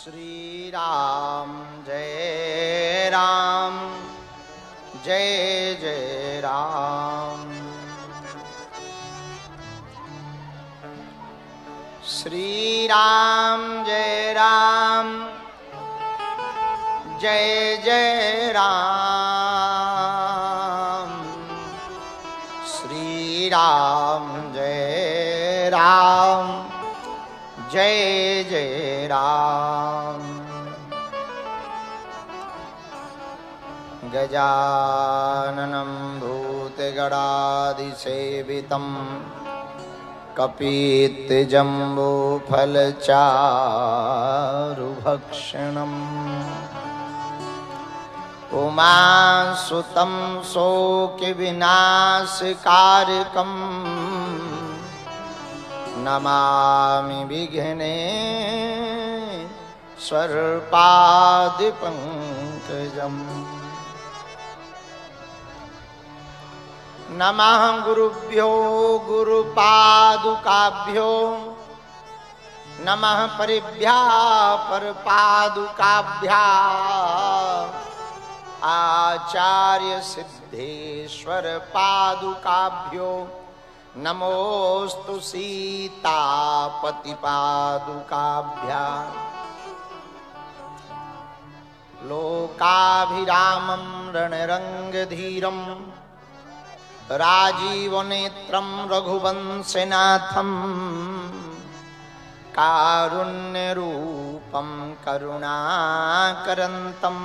श्री राम जय राम जय जय राम। श्री राम जय राम जय जय राम। श्री राम जय राम जय जय राम। गजाननं भूतगणाधिसेवितं कपित्तजम्बूफलचारुभक्षणम् उमासुतं शोकविनाशकारकम् नमामि विघ्नेश्वरपादपङ्कजम्। नमः गुरुभ्यो गुरुपादुकाभ्यो नमः परिभ्या परपादुकाभ्या आचार्य सिद्धेश्वर पादुकाभ्यो नमोस्तु सीतापति पादुकाभ्या। लोकाभिरामं रणरंगधीरं राजीवनेत्रं रघुवंशनाथं कारुण्यरूपं करुणाकरन्तं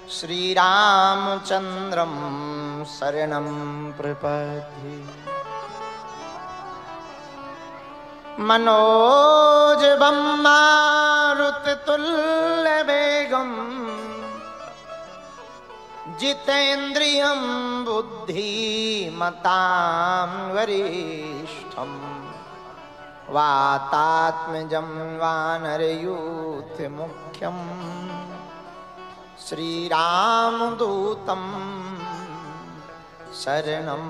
श्रीरामचन्द्रं शरणं प्रपद्ये। मनोजवं मारुततुल्यवेगं जितेन्द्रियं बुद्धिमतां वरिष्ठं वातात्मजं वानरयूथमुख्यं श्रीरामदूतं शरणं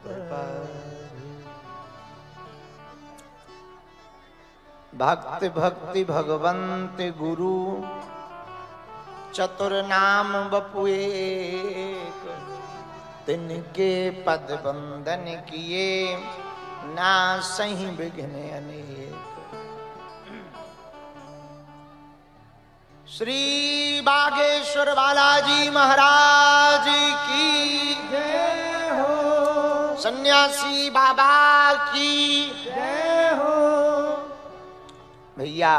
प्रपद्ये। भक्ति भक्ति भगवंत गुरु चतुर्नाम बपु एक, तिनके पद बंदन किए ना सही विघ्न अनेक। श्री बागेश्वर बालाजी महाराज की जय हो। सन्यासी बाबा की जय हो। भैया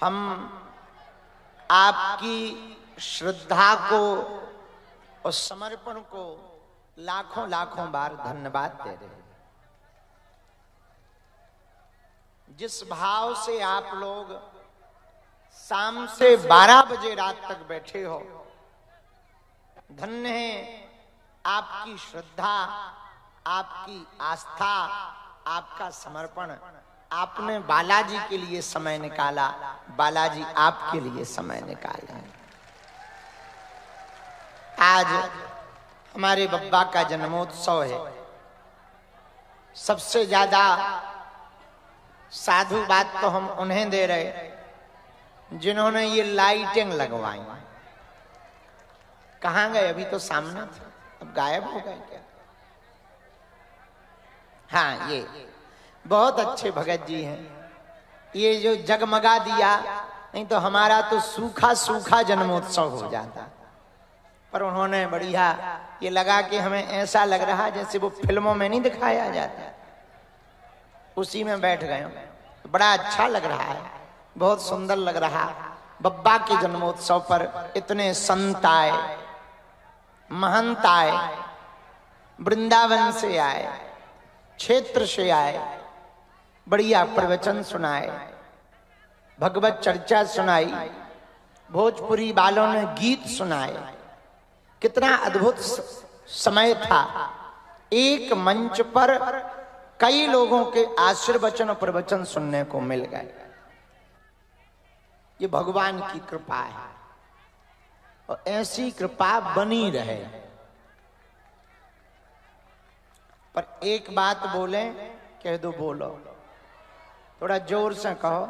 हम आपकी श्रद्धा को और समर्पण को लाखों लाखों बार धन्यवाद दे रहे हैं। जिस भाव से आप लोग शाम से 12 बजे रात तक बैठे हो, धन्य है आपकी श्रद्धा, आपकी आस्था, आपका समर्पण। आपने बालाजी के लिए समय निकाला, बालाजी आपके लिए समय निकाले। आज हमारे बब्बा का जन्मोत्सव है। सबसे ज्यादा साधु बात तो हम उन्हें दे रहे जिन्होंने ये लाइटिंग लगवाई। कहाँ गए? अभी तो सामने थे, अब गायब हो गए क्या? हाँ, ये बहुत अच्छे भगत जी हैं। ये जो जगमगा दिया, नहीं तो हमारा तो सूखा सूखा जन्मोत्सव हो जाता। पर उन्होंने बढ़िया ये लगा कि हमें ऐसा लग रहा जैसे वो फिल्मों में नहीं दिखाया जाता, उसी में बैठ गए। बड़ा अच्छा लग रहा है, बहुत सुंदर लग रहा। बब्बा के जन्मोत्सव पर इतने संत आए, महंत आए, वृंदावन से आए, क्षेत्र से आए, बढ़िया प्रवचन सुनाए, भगवत चर्चा सुनाई, भोजपुरी वालों ने गीत सुनाए। कितना अद्भुत समय था। एक मंच पर कई लोगों के आशीर्वचन और प्रवचन सुनने को मिल गए। ये भगवान की कृपा है और ऐसी कृपा बनी रहे। पर एक बात बोले, कह दो बोलो। थोड़ा जोर से कहो।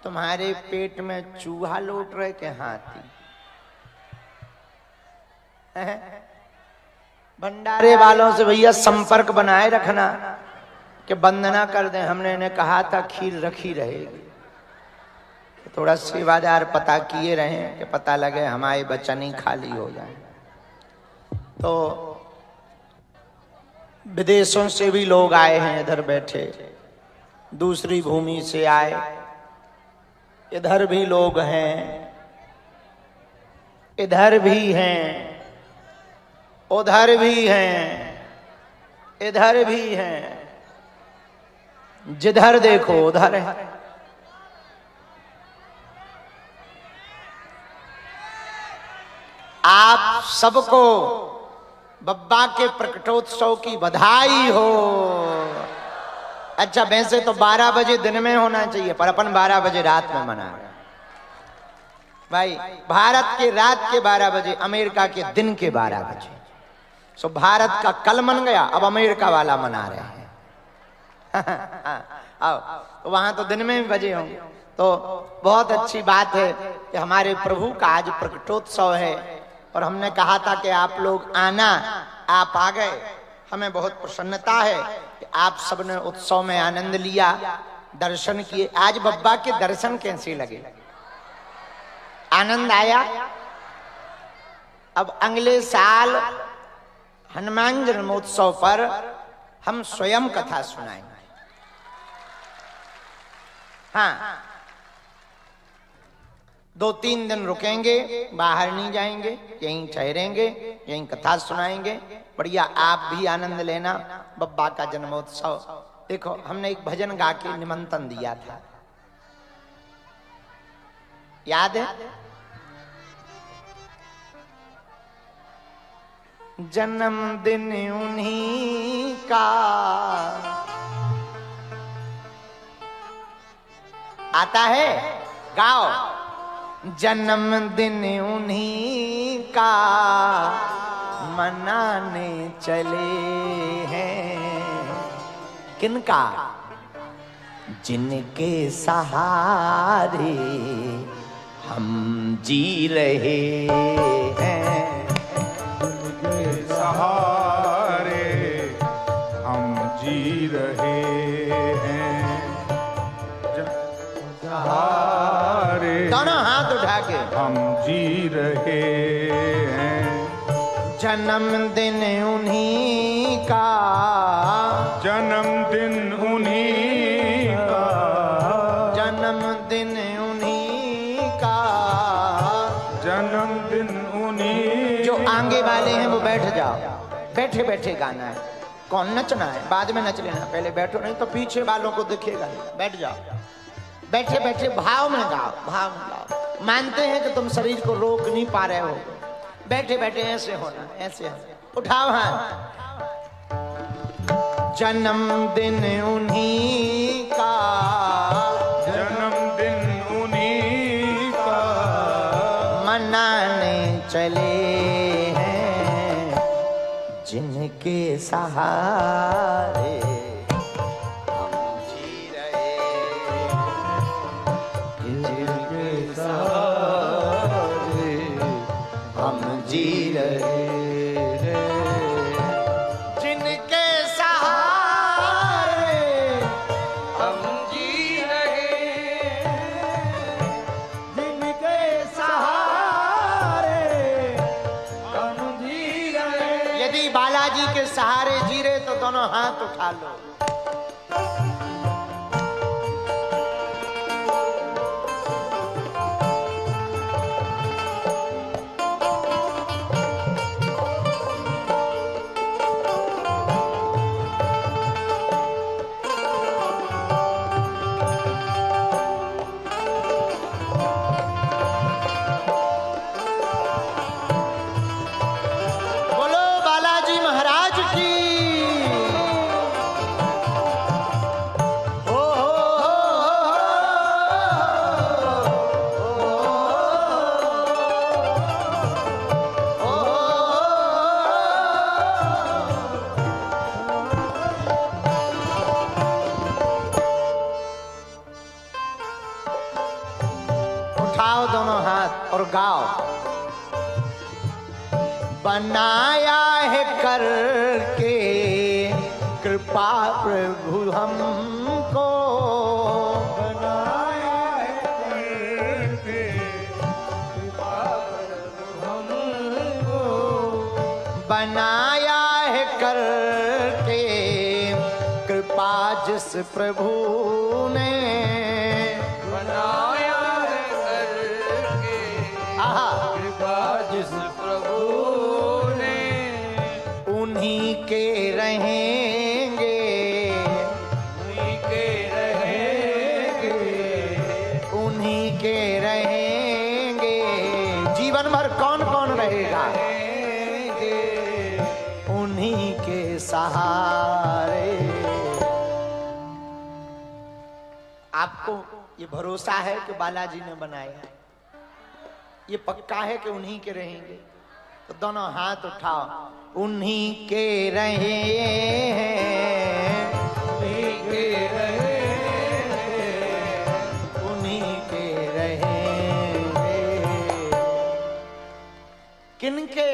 तुम्हारे पेट में चूहा लौट रहे के हाथी? भंडारे वालों से भैया संपर्क बनाए रखना कि वंदना कर दें। हमने इन्हें कहा था खीर रखी रहेगी। थोड़ा सेवादार पता किए रहे कि पता लगे हमारे बचन ही खाली हो जाए। तो विदेशों से भी लोग आए हैं इधर बैठे, दूसरी भूमि से आए, इधर भी लोग हैं, इधर भी हैं, उधर भी हैं, इधर भी हैं, जिधर देखो उधर है। आप सबको बब्बा के प्रकटोत्सव की बधाई हो। अच्छा, वैसे तो 12 बजे दिन में होना चाहिए, पर अपन 12 बजे रात में मना रहे। भाई, भारत के रात के 12 बजे, अमेरिका के दिन के 12 बजे। सो भारत का कल मन गया, अब अमेरिका वाला मना रहे हैं। आओ, तो वहां तो दिन में भी बजे होंगे। तो बहुत अच्छी बात है कि हमारे प्रभु का आज प्रकटोत्सव है और हमने कहा था कि आप लोग आना, आप आ गए। हमें बहुत प्रसन्नता है कि आप सबने उत्सव में आनंद लिया, दर्शन किए। आज बब्बा के दर्शन कैसे लगे? आनंद आया? अब अगले साल हनुमान जन्मोत्सव पर हम स्वयं कथा सुनाएंगे। हाँ, 2-3 दिन रुकेंगे, बाहर नहीं जाएंगे, यहीं ठहरेंगे, यहीं कथा सुनाएंगे। बढ़िया, आप भी आनंद लेना बब्बा का जन्मोत्सव। देखो, हमने एक भजन गा के निमंत्रण दिया था, याद है? जन्मदिन उन्हीं का आता है, गाओ। जन्मदिन उन्हीं का मनाने चले हैं। किनका? जिनके सहारे हम जी रहे हैं। जिनके सहारे हम जी रहे हैं। सहारे दोनों हाथ उठा के हम जी रहे हैं। जन्मदिन उन्हीं का, जन्मदिन उन्हीं का, जन्मदिन उन्हीं का। जन्मदिन उन्हीं। जो आगे वाले हैं वो बैठ जाओ, बैठे बैठे गाना है। कौन नचना है बाद में नच लेना, पहले बैठो, नहीं तो पीछे वालों को दिखेगा। बैठ जाओ, बैठे बैठे भाव में गाओ, भाव में गाओ। मानते हैं कि तुम शरीर को रोक नहीं पा रहे हो, बैठे बैठे ऐसे होना, ऐसे उठाओ हाथ। जन्मदिन उन्हीं का, जन्मदिन उन्हीं का। मनाने चले हैं। जिनके सहारे हम जी रहे हैं। जिनके सहारे हम जी रहे हैं। जिनके सहारे हम जी रहे हैं। जिनके सहारे हम जी रहे हैं। यदि बालाजी के सहारे जी रहे तो दोनों हाथ उठा लो। बोलो बालाजी महाराज की। उठाओ दोनों हाथ और गाओ। बनाया है करके कृपा प्रभु हमको, बनाया है करके कृपा प्रभु हमको, बनाया है करके कृपा जिस प्रभु ने, बनाया है करके कृपा जिस प्रभु ने, उन्हीं के रहेंगे, उन्हीं के रहेंगे, उन्हीं के रहेंगे। जीवन भर कौन कौन रहेगा? उन्हीं के सहारे। आपको ये भरोसा है कि बालाजी ने बनाया, ये पक्का है कि उन्हीं के रहेंगे? तो दोनों हाथ उठाओ। उन्हीं के रहे हैं, उन्हीं के रहेंगे, उन्हीं के रहेंगे। किनके?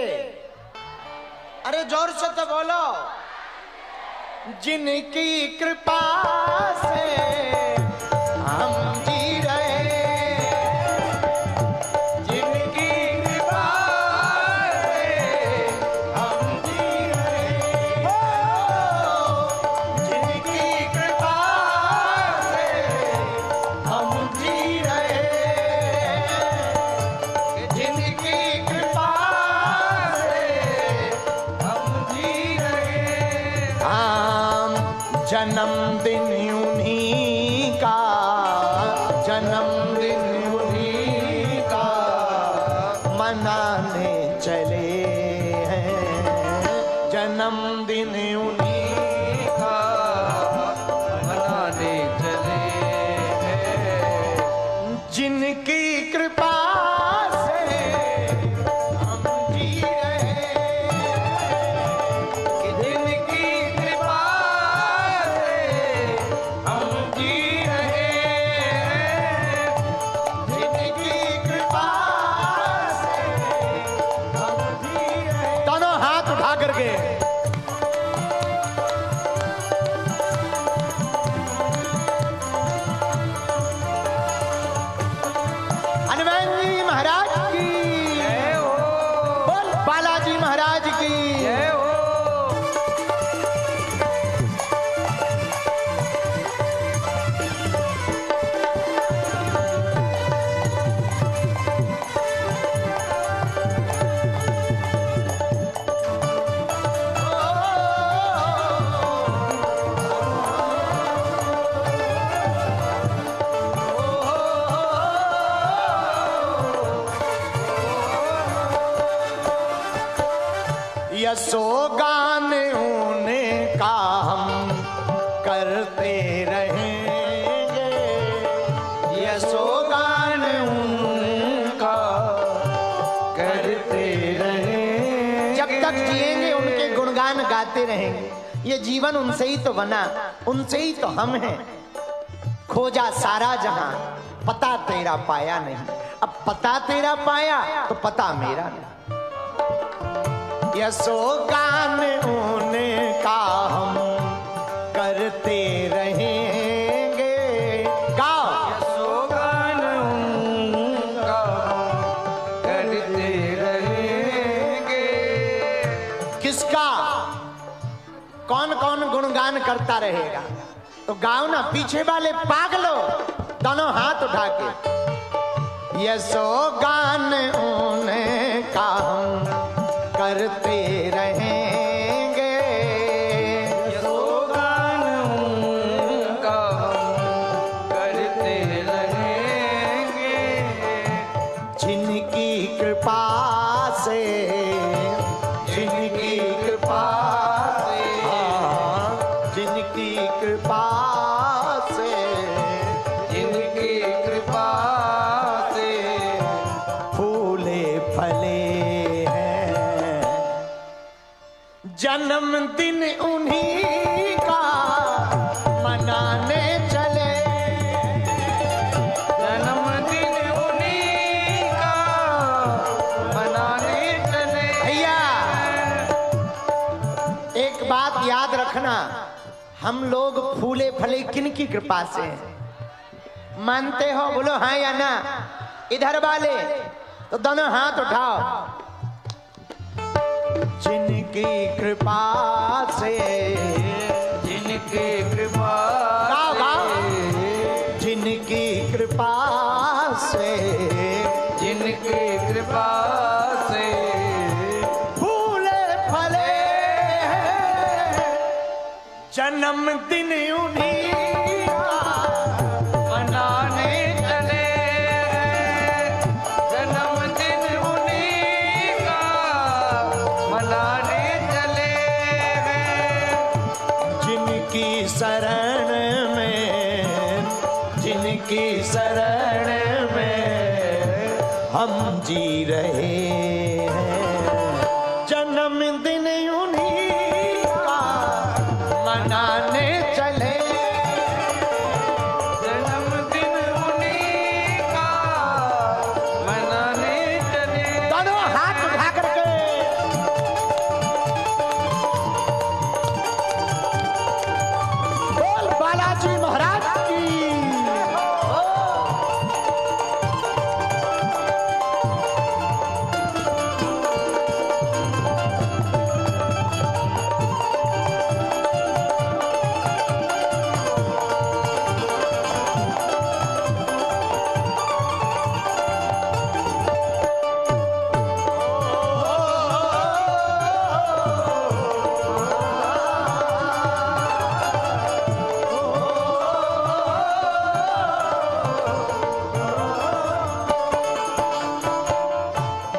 अरे जोर से तो बोलो। जिनकी कृपा से हम जी रहे, जिनकी कृपा से हम जी रहे, जिनकी कृपा से हम जी रहे, जिनकी कृपा से हम जी रहे। हम जन्मदिन उन्हीं का, जन्मदिन उन्हीं का मनाने चले हैं, जन्मदिन उन्हीं का मनाने चले हैं, जिनकी कृपा से हम जी रहे, जिनकी कृपा से हम जी रहे हैं, जिनकी कृपा से हम जी रहे। दोनों हाथ उठा करके हनुमान जी महाराज की जय हो, बोल, बालाजी महाराज की जय हो। यशोगान उनका हम करते रहेंगे, यशोगान उनका करते रहेंगे, जब तक जिएंगे उनके गुणगान गाते रहेंगे। ये जीवन उनसे ही तो बना, उनसे ही तो हम हैं। खोजा सारा जहां, पता तेरा पाया नहीं। अब पता तेरा पाया तो पता मेरा नहीं। यशोगान उनका हम करते रहेंगे। गाओ। यशोगान उनका करते रहेंगे। किसका? कौन कौन गुणगान करता रहेगा? तो गाओ ना, पीछे वाले पागलो, दोनों हाथ उठा के। यशोगान उनका हम करते रहेंगे, यशोगान उनका करते रहेंगे, जिनकी कृपा से, जिनकी कृपा से, हाँ, जिनकी कृपा से, जिनकी कृपा से फूले फले हैं। जन्मदिन उन्हीं का मनाने चले, जन्मदिन उन्हीं हम लोग फूले फले किन की कृपा से हैं? मानते हो? बोलो हाँ या ना। इधर वाले तो दोनों हाथ उठाओ। जिनकी कृपा से, जिनकी कृपा गाओ गाओ। से, जिनकी कृपा से, जिनकी कृपा से फूले फले जन्मदिन उन्हीं का मनाने चले जन्मदिन उन्हीं का मनाने चले जिनकी शरण में, जिनकी शरण में हम जी रहे हैं। जन्मदिन उन्हीं का मनाने चले। जन्मदिन उन्हीं का मनाने चले दोनों हाथ उठा करके बोल बालाजी महाराज की।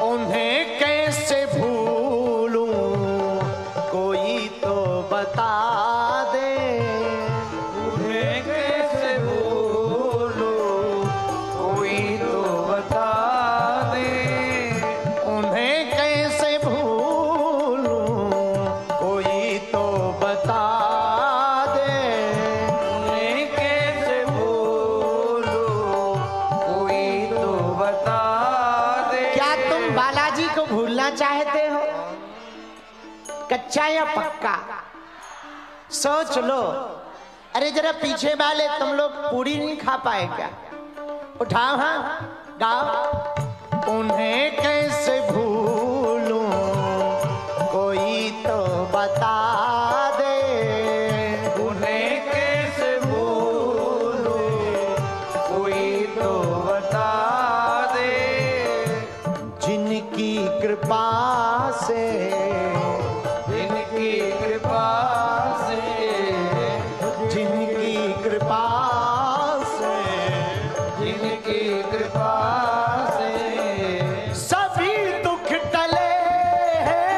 उन्हें कैसे भूलूं कोई तो बता दे। उन्हें कैसे भूलूं कोई तो बता दे उन्हें कैसे भूलूं कोई तो बता दे। उन्हें कैसे भूलूं कोई तो बता दे क्या तुम बालाजी को भूलना चाहते हो? कच्चा या पक्का? सोच लो। अरे जरा पीछे वाले तुम लोग पूरी नहीं खा पाए क्या? उठाओ हाँ, गाओ। उन्हें कैसे भूलूं कोई तो बता दे। उन्हें कैसे भूलूं कोई तो बता दे जिनकी कृपा से, जिनकी कृपा से जिनकी कृपा से जिनकी कृपा से सभी दुख टले हैं।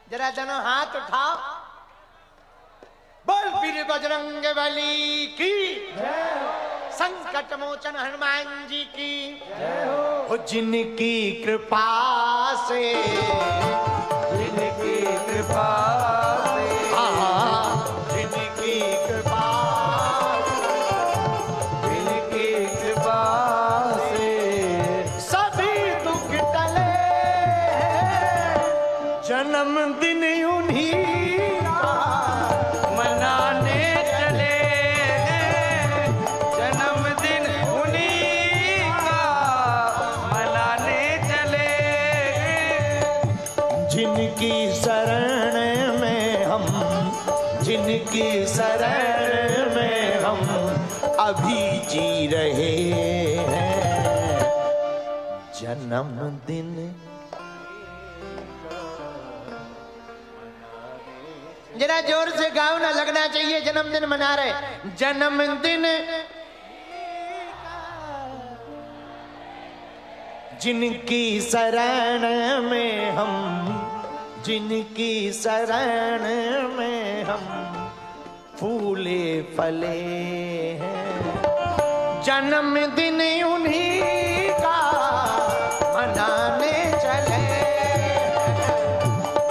जरा दोनों हाथ उठाओ। बोल वीर बजरंग बली की संकट मोचन हनुमान जी की हो। जिनकी कृपा से, जिनकी कृपा से जिनकी कृपा, जिनकी कृपा से सभी दुख टले हैं। जन्मदिन उन्हीं का मनाने चले जन्मदिन उन्हीं का मनाने चले जिनकी शरण में हम, जिनकी शरण में हम अभी जी रहे हैं। जन्मदिन जरा जोर से गाओ ना, लगना चाहिए जन्मदिन मना रहे। जन्मदिन जिनकी शरण में हम, जिनकी शरण में हम फूले फले हैं। जन्मदिन उन्हीं का मनाने चले।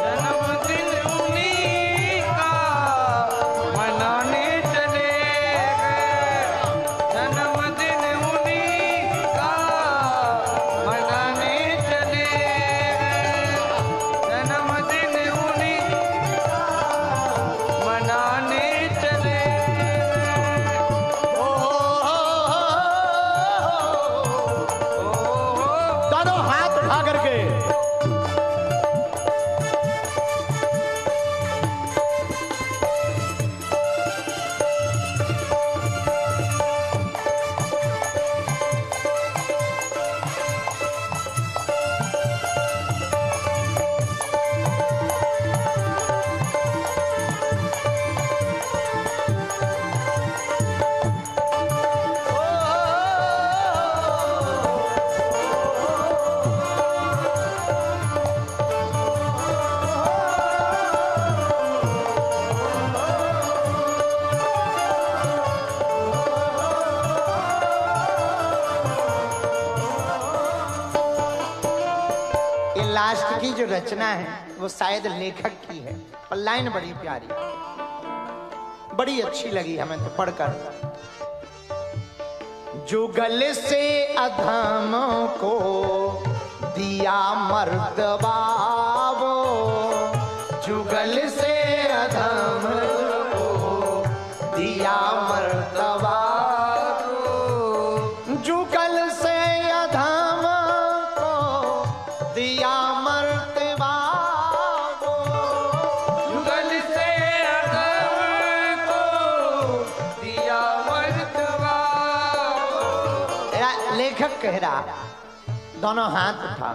जन्मदिन उन्हीं का मनाने चले जन्मदिन उन्हीं का मनाने चले की जो रचना है वो शायद लेखक की है, पर लाइन बड़ी प्यारी, बड़ी अच्छी लगी हमें तो पढ़कर। जुगल से अधम को दिया मर्तबा वो, जुगल से अधम को दिया मर्तबा, जुगल से अधम को दिया मर्तबा वो, जुगल से अधम को दिया मर्तबा। लेखक कह रहा, दोनों हाथ उठा,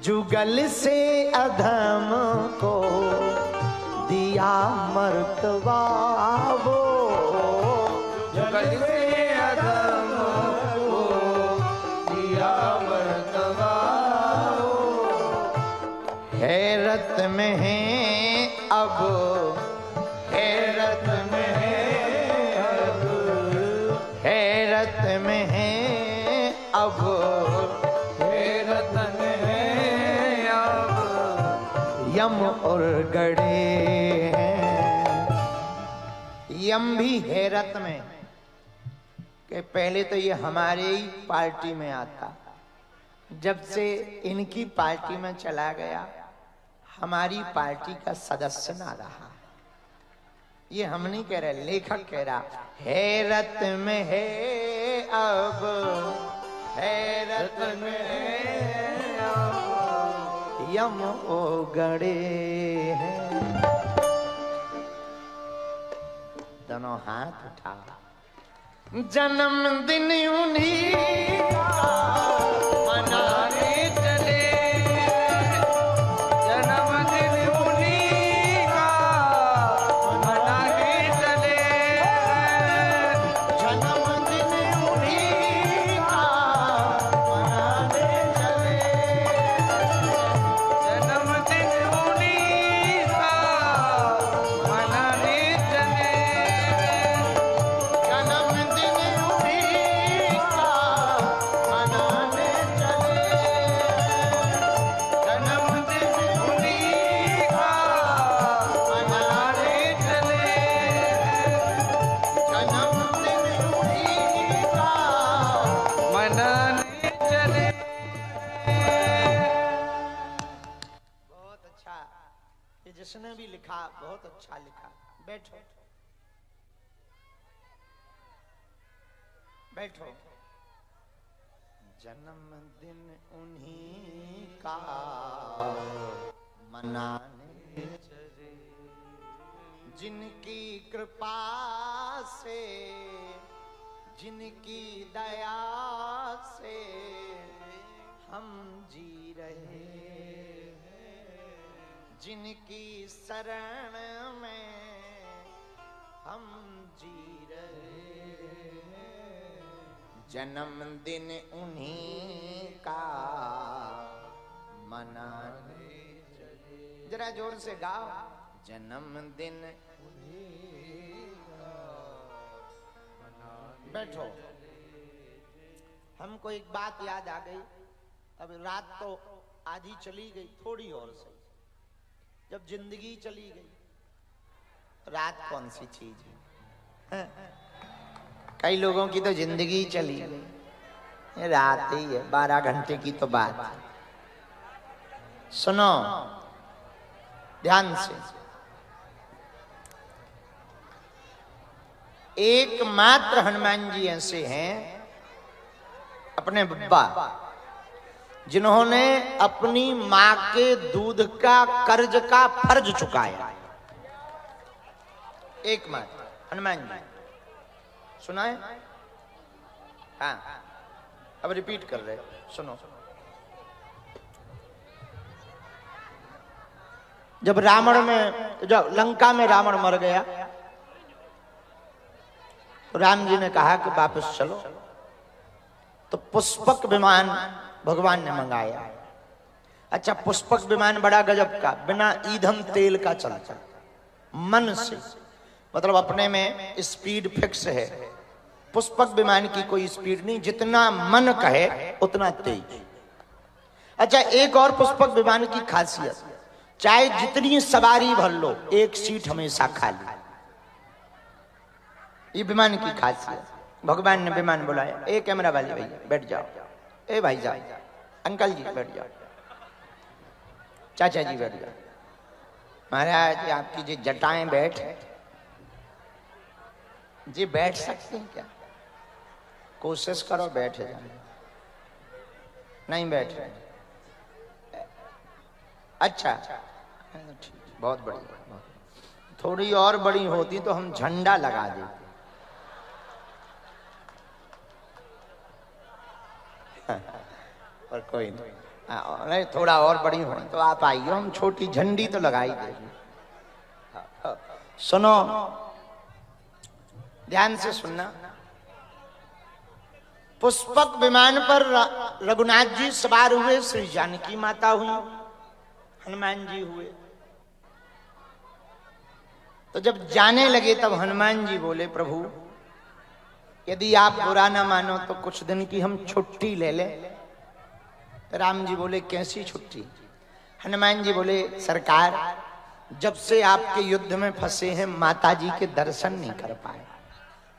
जुगल से अधम को दिया मर्तबा वो, जुगल से अधम को दिया मर्तबा। हैरत में है अब, हैरत में है अब, हैरत में है अब, हैरत में है अब, यम और गड़े हैं। यम भी हैरत में कि पहले तो ये हमारे ही पार्टी में आता, जब से इनकी पार्टी में चला गया हमारी पार्टी का सदस्य ना रहा। ये हम नहीं कह रहे, लेखक कह रहा, हैरत में है अब, हैरत में है अब, यम ओ गड़े हैं। दोनों हाथ उठा, जन्मदिन उन्हीं का मनाने चले, जन्मदिन उन्हीं का मनाने चले, जन्मदिन उन्हीं का मनाने चले, जन्मदिन उन्हीं का मनाने चले, जन्मदिन उन्हीं का मनाने चले, जन्मदिन उन्हीं का मनाने चले, जन्मदिन उन्हीं का। मनाने चले। बहुत अच्छा, ये जिसने भी लिखा बहुत अच्छा लिखा। बैठो बैठो। जन्मदिन उन्हीं का मनाने चले, जिनकी कृपा से, जिनकी दया से हम जी रहे हैं, जिनकी शरण में हम जी रहे हैं, जन्मदिन उन्हीं का मनाने चले। जरा जोर से गाओ, जन्मदिन उन्हीं का मनाने। बैठो। हमको एक बात याद आ गई, अब रात तो आधी चली गई, थोड़ी और सही। जब जिंदगी चली गई, रात कौन सी चीज है? कई लोगों की तो जिंदगी चली गई, ये रात ही है, 12 घंटे की तो बात है। सुनो ध्यान से, एकमात्र हनुमान जी ऐसे हैं अपने बब्बा, जिन्होंने अपनी मां के दूध का कर्ज का फर्ज चुकाया। एकमात्र हनुमान जी, सुना है? हाँ, अब रिपीट कर रहे, सुनो। जब रावण में, जब लंका में रावण मर गया तो राम जी ने कहा कि वापस चलो, तो पुष्पक विमान भगवान ने मंगाया। अच्छा, पुष्पक विमान बड़ा गजब का, बिना ईंधन तेल का चलता, मन से, मतलब अपने में स्पीड फिक्स है। पुष्पक विमान की कोई स्पीड नहीं, जितना मन कहे उतना तेज। अच्छा, एक और पुष्पक विमान की खासियत, चाहे जितनी सवारी भर लो, एक सीट हमेशा खाली। ये विमान की खासियत। भगवान ने विमान बुलाया, ए कैमरा वाले भैया बैठ जाओ, ए भाई साहब, अंकल जी बैठ जाओ, चाचा जी बैठ जाओ, महाराज आपकी जो जटाएं बैठ जी, बैठ सकते हैं क्या? कोशिश करो बैठ जाए। नहीं बैठ रहे। अच्छा ठीक, बहुत बढ़िया। थोड़ी और बड़ी होती तो हम झंडा लगा देते। पर कोई नहीं, थोड़ा और बड़ी हो तो आप आइए, हम छोटी झंडी तो लगाई देंगे। सुनो, ध्यान से सुनना। पुष्पक विमान पर रघुनाथ जी सवार हुए, श्री जानकी माता हुई, हनुमान जी हुए। तो जब जाने लगे तब हनुमान जी बोले, प्रभु यदि आप बुरा ना मानो तो कुछ दिन की हम छुट्टी ले लें। तो राम जी बोले, कैसी छुट्टी? हनुमान जी बोले, सरकार जब से आपके युद्ध में फंसे हैं, माता जी के दर्शन नहीं कर पाए,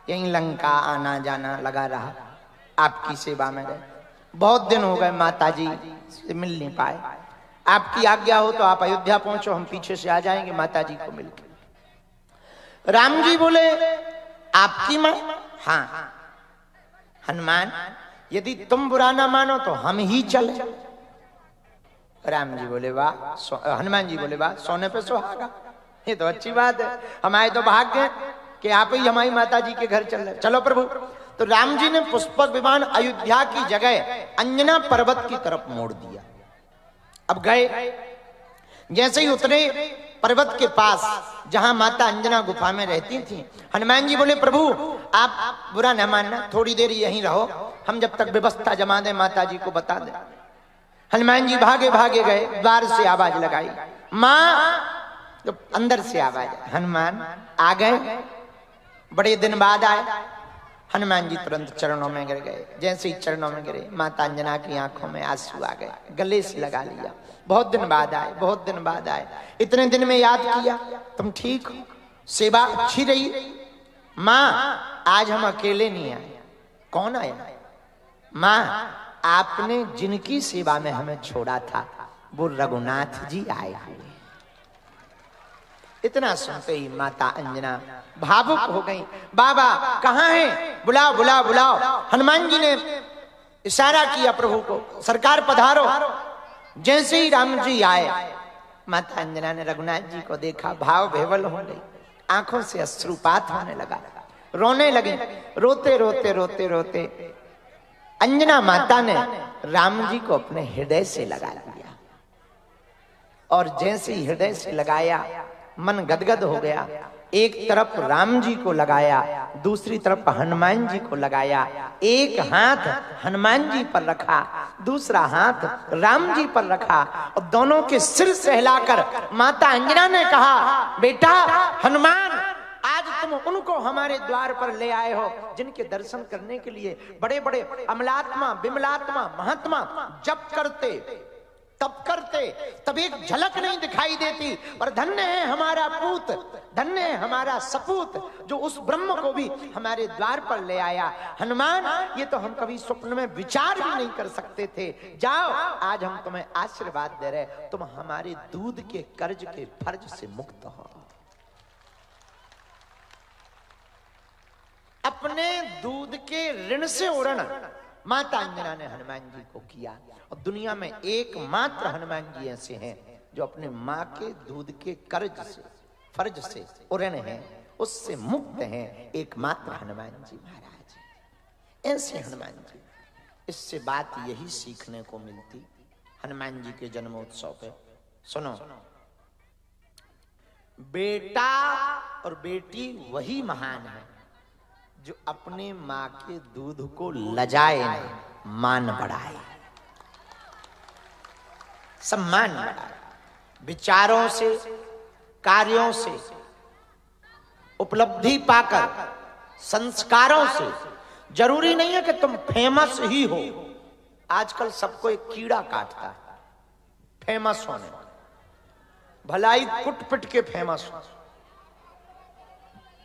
यहीं लंका आना जाना लगा रहा, आपकी सेवा में रहे, बहुत दिन हो गए माता जी से मिल नहीं पाए। आपकी आज्ञा हो तो आप अयोध्या पहुंचो, हम पीछे से आ जाएंगे माता जी को मिलकर। राम जी बोले, आपकी मां? हाँ। हनुमान, यदि तुम बुरा ना मानो तो हम ही चले। राम जी बोले, वाह। हनुमान जी बोले, वाह, सोने पे सुहागा, ये तो अच्छी बात है, हमारे तो भाग्य कि आप ही हमारी माता जी के घर चल रहे, चलो प्रभु। तो राम जी ने पुष्पक विमान अयोध्या की जगह अंजना पर्वत की तरफ मोड़ दिया। अब गए, जैसे ही उतरे पर्वत के पास जहां माता अंजना गुफा में रहती थी, हनुमान जी बोले, प्रभु आप बुरा न मानना, थोड़ी देर यहीं रहो, हम जब तक व्यवस्था जमा दे माता जी को बता दे। हनुमान जी भागे भागे गए, द्वार से आवाज लगाई, मां। तो अंदर से आवाज, हनुमान आ गए, बड़े दिन बाद आए। हनुमान जी तुरंत चरणों में गिर गए। जैसे ही चरणों में गिरे, माता अंजना की आंखों में आंसू आ गए, गले से लगा लिया, बहुत दिन बाद आए, बहुत दिन बाद आए, इतने दिन में याद किया, तुम ठीक हो, सेवा अच्छी रही? माँ आज हम अकेले नहीं आए। कौन आया? माँ आपने जिनकी सेवा में हमें छोड़ा था वो रघुनाथ जी आए हुए। इतना सुनते ही माता अंजना भावुक हो गई, बाबा कहाँ हैं? बुलाओ बुलाओ बुलाओ। हनुमान जी ने इशारा किया प्रभु को, सरकार पधारो। जैसे ही राम जी आए, माता अंजना ने रघुनाथ जी को देखा, भाव विह्वल हो गई, आंखों से अश्रुपात होने लगा, रोने लगे। रोते रोते रोते रोते अंजना माता ने राम जी को अपने हृदय से लगा लिया, और जैसे ही हृदय से लगाया मन गदगद हो गया। एक तरफ राम जी को लगाया, दूसरी तरफ हनुमान जी को लगाया, एक हाथ हनुमान जी पर रखा, दूसरा हाथ राम जी पर रखा, और दोनों के सिर सहलाकर माता अंजना ने कहा, बेटा हनुमान, आज तुम उनको हमारे द्वार पर ले आए हो जिनके दर्शन करने के लिए बड़े बड़े अमलात्मा, विमलात्मा, महात्मा जप करते, तब करते, तब एक झलक नहीं दिखाई देती। पर धन्य है हमारा पूत, धन्य है हमारा सपूत, जो उस ब्रह्म को भी हमारे द्वार पर ले आया। हनुमान, ये तो हम कभी स्वप्न में विचार भी नहीं कर सकते थे। जाओ, आज हम तुम्हें आशीर्वाद दे रहे, तुम हमारे दूध के कर्ज के फर्ज से मुक्त हो। अपने दूध के ऋण से उड़ना माता अंजना ने हनुमान जी को किया, और दुनिया में एकमात्र हनुमान जी ऐसे हैं जो अपने माँ के दूध के कर्ज से, फर्ज से उड़न हैं, उससे मुक्त हैं, एकमात्र हनुमान जी महाराज। ऐसे हनुमान जी, इससे बात यही सीखने को मिलती हनुमान जी के जन्मोत्सव पे। सुनो, बेटा और बेटी वही महान है जो अपने माँ के दूध को लजाए नहीं, मान बढ़ाए, सम्मान बढ़ाए, विचारों से, कार्यों से, उपलब्धि पाकर, संस्कारों से। जरूरी नहीं है कि तुम फेमस ही हो, आजकल सबको एक कीड़ा काटता है, फेमस होने, भलाई कुट पिट के फेमस हो,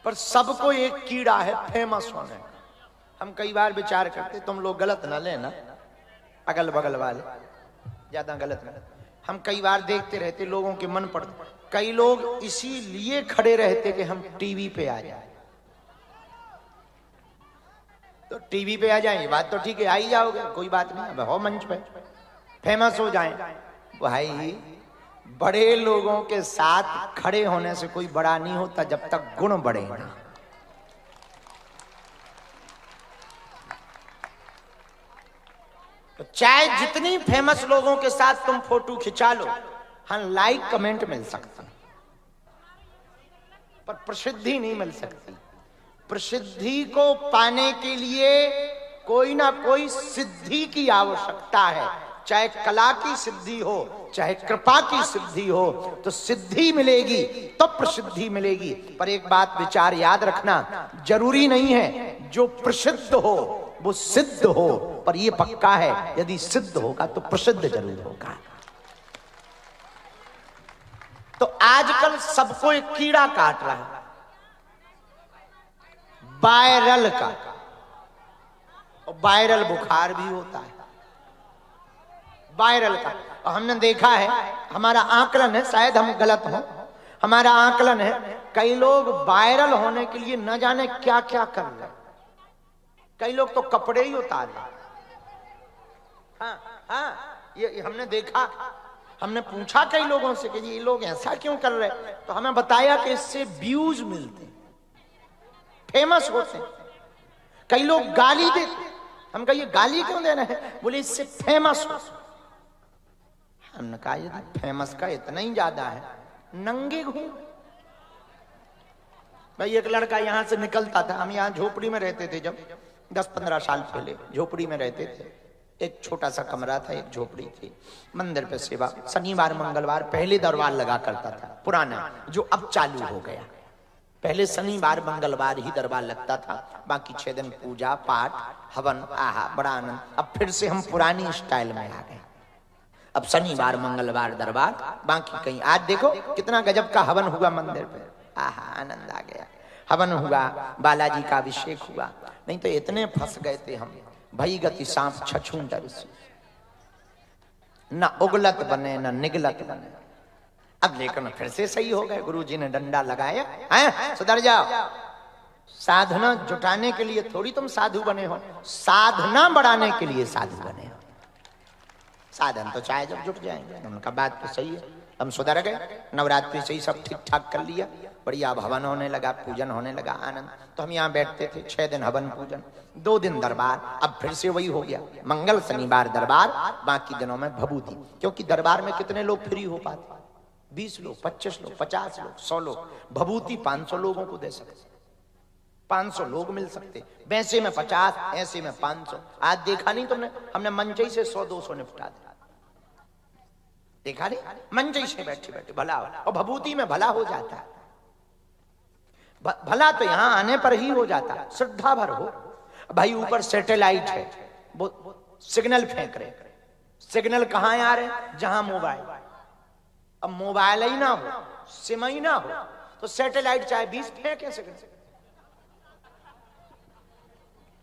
पर सबको एक कीड़ा है फेमस होने का। हम कई बार विचार करते, तुम लोग गलत ना लेना, अगल बगल वाले ज्यादा गलत ना, हम कई बार देखते रहते लोगों के मन पड़ते, कई लोग इसीलिए खड़े रहते कि हम टीवी पे आ जाए। तो टीवी पे आ जाए, बात तो ठीक है, आ ही जाओगे, कोई बात नहीं, हो मंच पे फेमस हो जाएं। भाई बड़े लोगों के साथ खड़े होने से कोई बड़ा नहीं होता जब तक गुण बढ़े ना। तो चाहे जितनी फेमस लोगों के साथ तुम फोटो खिंचा लो, हाँ लाइक कमेंट मिल सकता, पर प्रसिद्धि नहीं मिल सकती। प्रसिद्धि को पाने के लिए कोई ना कोई सिद्धि की आवश्यकता है, चाहे कला की सिद्धि हो, चाहे कृपा की सिद्धि हो, तो सिद्धि मिलेगी तो प्रसिद्धि मिलेगी। पर एक बात विचार याद रखना, जरूरी नहीं है जो प्रसिद्ध हो वो सिद्ध हो, पर यह पक्का है यदि सिद्ध होगा तो प्रसिद्ध जरूर होगा। तो आजकल सबको एक कीड़ा काट रहा है, वायरल का, और वायरल बुखार भी होता है वायरल का। और हमने देखा है, हमारा आकलन है, शायद हम गलत हो, हमारा आकलन है, कई लोग वायरल होने के लिए न जाने क्या क्या कर रहे हैं। कई लोग तो कपड़े ही उतार रहे। हाँ, ये हमने देखा, हमने पूछा कई लोगों से कि ये लोग ऐसा क्यों कर रहे हैं, तो हमें बताया कि इससे व्यूज मिलते, फेमस होते। कई लोग गाली देते, हम कहिए गाली क्यों दे रहे हैं, बोले इससे फेमस हो। हमने कहा ये फेमस का इतना ही ज्यादा है, नंगे घूम। भाई एक लड़का यहां से निकलता था, हम यहां झोपड़ी में रहते थे, जब 10-15 साल पहले झोपड़ी में रहते थे, एक छोटा सा कमरा था, एक झोपड़ी थी, मंदिर पे सेवा, शनिवार मंगलवार पहले दरबार लगा करता था पुराना, जो अब चालू हो गया। पहले शनिवार मंगलवार ही दरबार लगता था, बाकी 6 दिन पूजा पाठ हवन, आहा बड़ा आनंद। अब फिर से हम पुरानी स्टाइल में आ गए, अब शनिवार मंगलवार दरबार, बाकी कहीं। आज देखो कितना गजब का हवन हुआ मंदिर पे, आहा आनंद आ गया। हवन हुआ, बालाजी का अभिषेक हुआ, नहीं तो इतने फंस गए थे हम, भई गति सांप छछूंदर से, न उगलत बने न निगलत बने। अब लेकिन फिर से सही हो गए, गुरुजी ने डंडा लगाया, हैं सुधर जाओ। साधना जुटाने के लिए थोड़ी तुम साधु बने हो, साधना बढ़ाने के लिए साधु बने हो। साधन तो चाहे जब जुट जाएंगे, उनका बात तो सही है। हम सुधर गए, नवरात्रि से ही सब ठीक ठाक कर लिया, बढ़िया भवन होने लगा, पूजन होने लगा, आनंद। तो हम यहाँ बैठते थे, 6 दिन हवन पूजन, 2 दिन दरबार। अब फिर से वही हो गया, मंगल शनिवार दरबार, बाकी दिनों में भभूति। क्योंकि दरबार में कितने लोग फ्री हो पाते, 20 लोग, 25 लोग, 50 लोग, 100 लोग। भभूति 500 लोगों को दे सकते, 500 लोग मिल सकते, वैसे में 50, ऐसे में 500। आज देखा नहीं तुमने, हमने मंचई से 100-200 निपटा दिया, देखा नहीं, मंचई से बैठे बैठे भला हो। और भभूति में भला हो जाता है, भला तो यहां आने पर ही हो जाता है, श्रद्धा भर हो। भाई ऊपर सैटेलाइट है, वो सिग्नल फेंक रहे, सिग्नल कहां आ रहे, जहां मोबाइल। अब मोबाइल ही ना हो, सिम ही ना हो, तो सैटेलाइट चाहे 20 फेंके सिग्नल,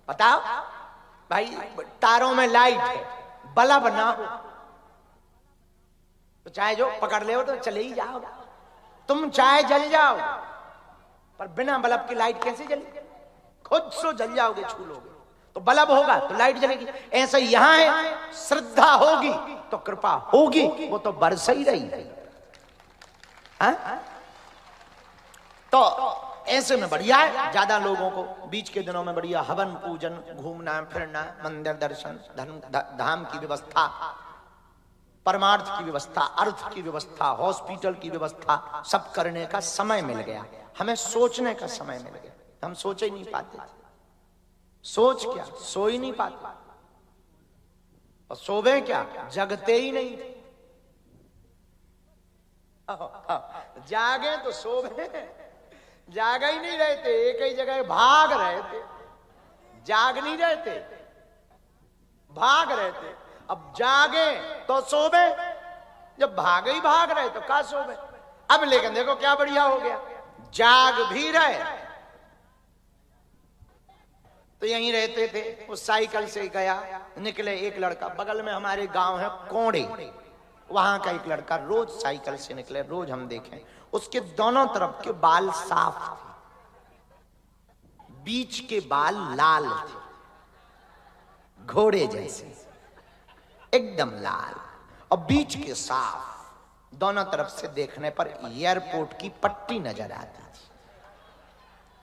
बताओ भाई। तारों में लाइट है, बल्ब ना हो तो चाहे जो पकड़ ले हो तो चले ही जाओ, तुम चाहे जल जाओ, पर बिना बल्ब की लाइट कैसे जलेगी, खुद सो जल जाओगे, छू लोगे। तो बल्ब होगा तो लाइट जलेगी। ऐसा यहां है, श्रद्धा होगी तो कृपा होगी, वो तो बरस ही रही है। तो ऐसे में बढ़िया है, ज्यादा लोगों को बीच के दिनों में बढ़िया हवन पूजन, घूमना फिरना, मंदिर दर्शन, धाम की व्यवस्था, परमार्थ की व्यवस्था, अर्थ की व्यवस्था, हॉस्पिटल की व्यवस्था, सब करने का समय मिल गया। हमें सोचने का समय मिल गया, हम सोच ही नहीं पाते। सोच क्या, सो ही नहीं पाते, और सोवे क्या, जगते ही नहीं थे। जागे तो सोवे, जाग ही नहीं रहते, एक ही जगह भाग रहे थे, जाग नहीं रहते, भाग रहे थे। अब जागे तो सोवे, जब भाग ही भाग रहे तो का सो गए। अब लेकिन देखो क्या बढ़िया हो गया, जाग भी रहे। तो यहीं रहते थे, उस साइकिल से गया, निकले एक लड़का, बगल में हमारे गांव है कोड़े, वहां का एक लड़का रोज साइकिल से निकले, रोज हम देखें उसके दोनों तरफ के बाल साफ थे, बीच के बाल लाल थे, घोड़े जैसे एकदम लाल, और बीच के साफ, दोनों तरफ से देखने पर एयरपोर्ट की पट्टी नजर आती थी,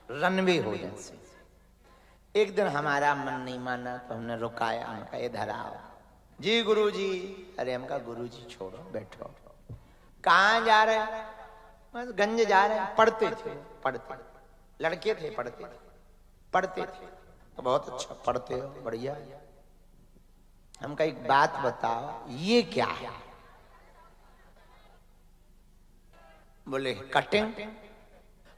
रनवे हो जैसे। एक दिन हमारा मन नहीं माना तो हमने रुकाया, हमका इधर आओ जी गुरुजी। अरे हमका गुरुजी छोड़ो, बैठो। कहाँ जा रहे हैं? बस गंज जा रहे हैं। पढ़ते थे, पढ़ते लड़के थे, पढ़ते थे। तो बहुत अच्छा पढ़ते हो, बढ़िया। हमका एक बात बताओ, ये क्या है? बोले कटिंग।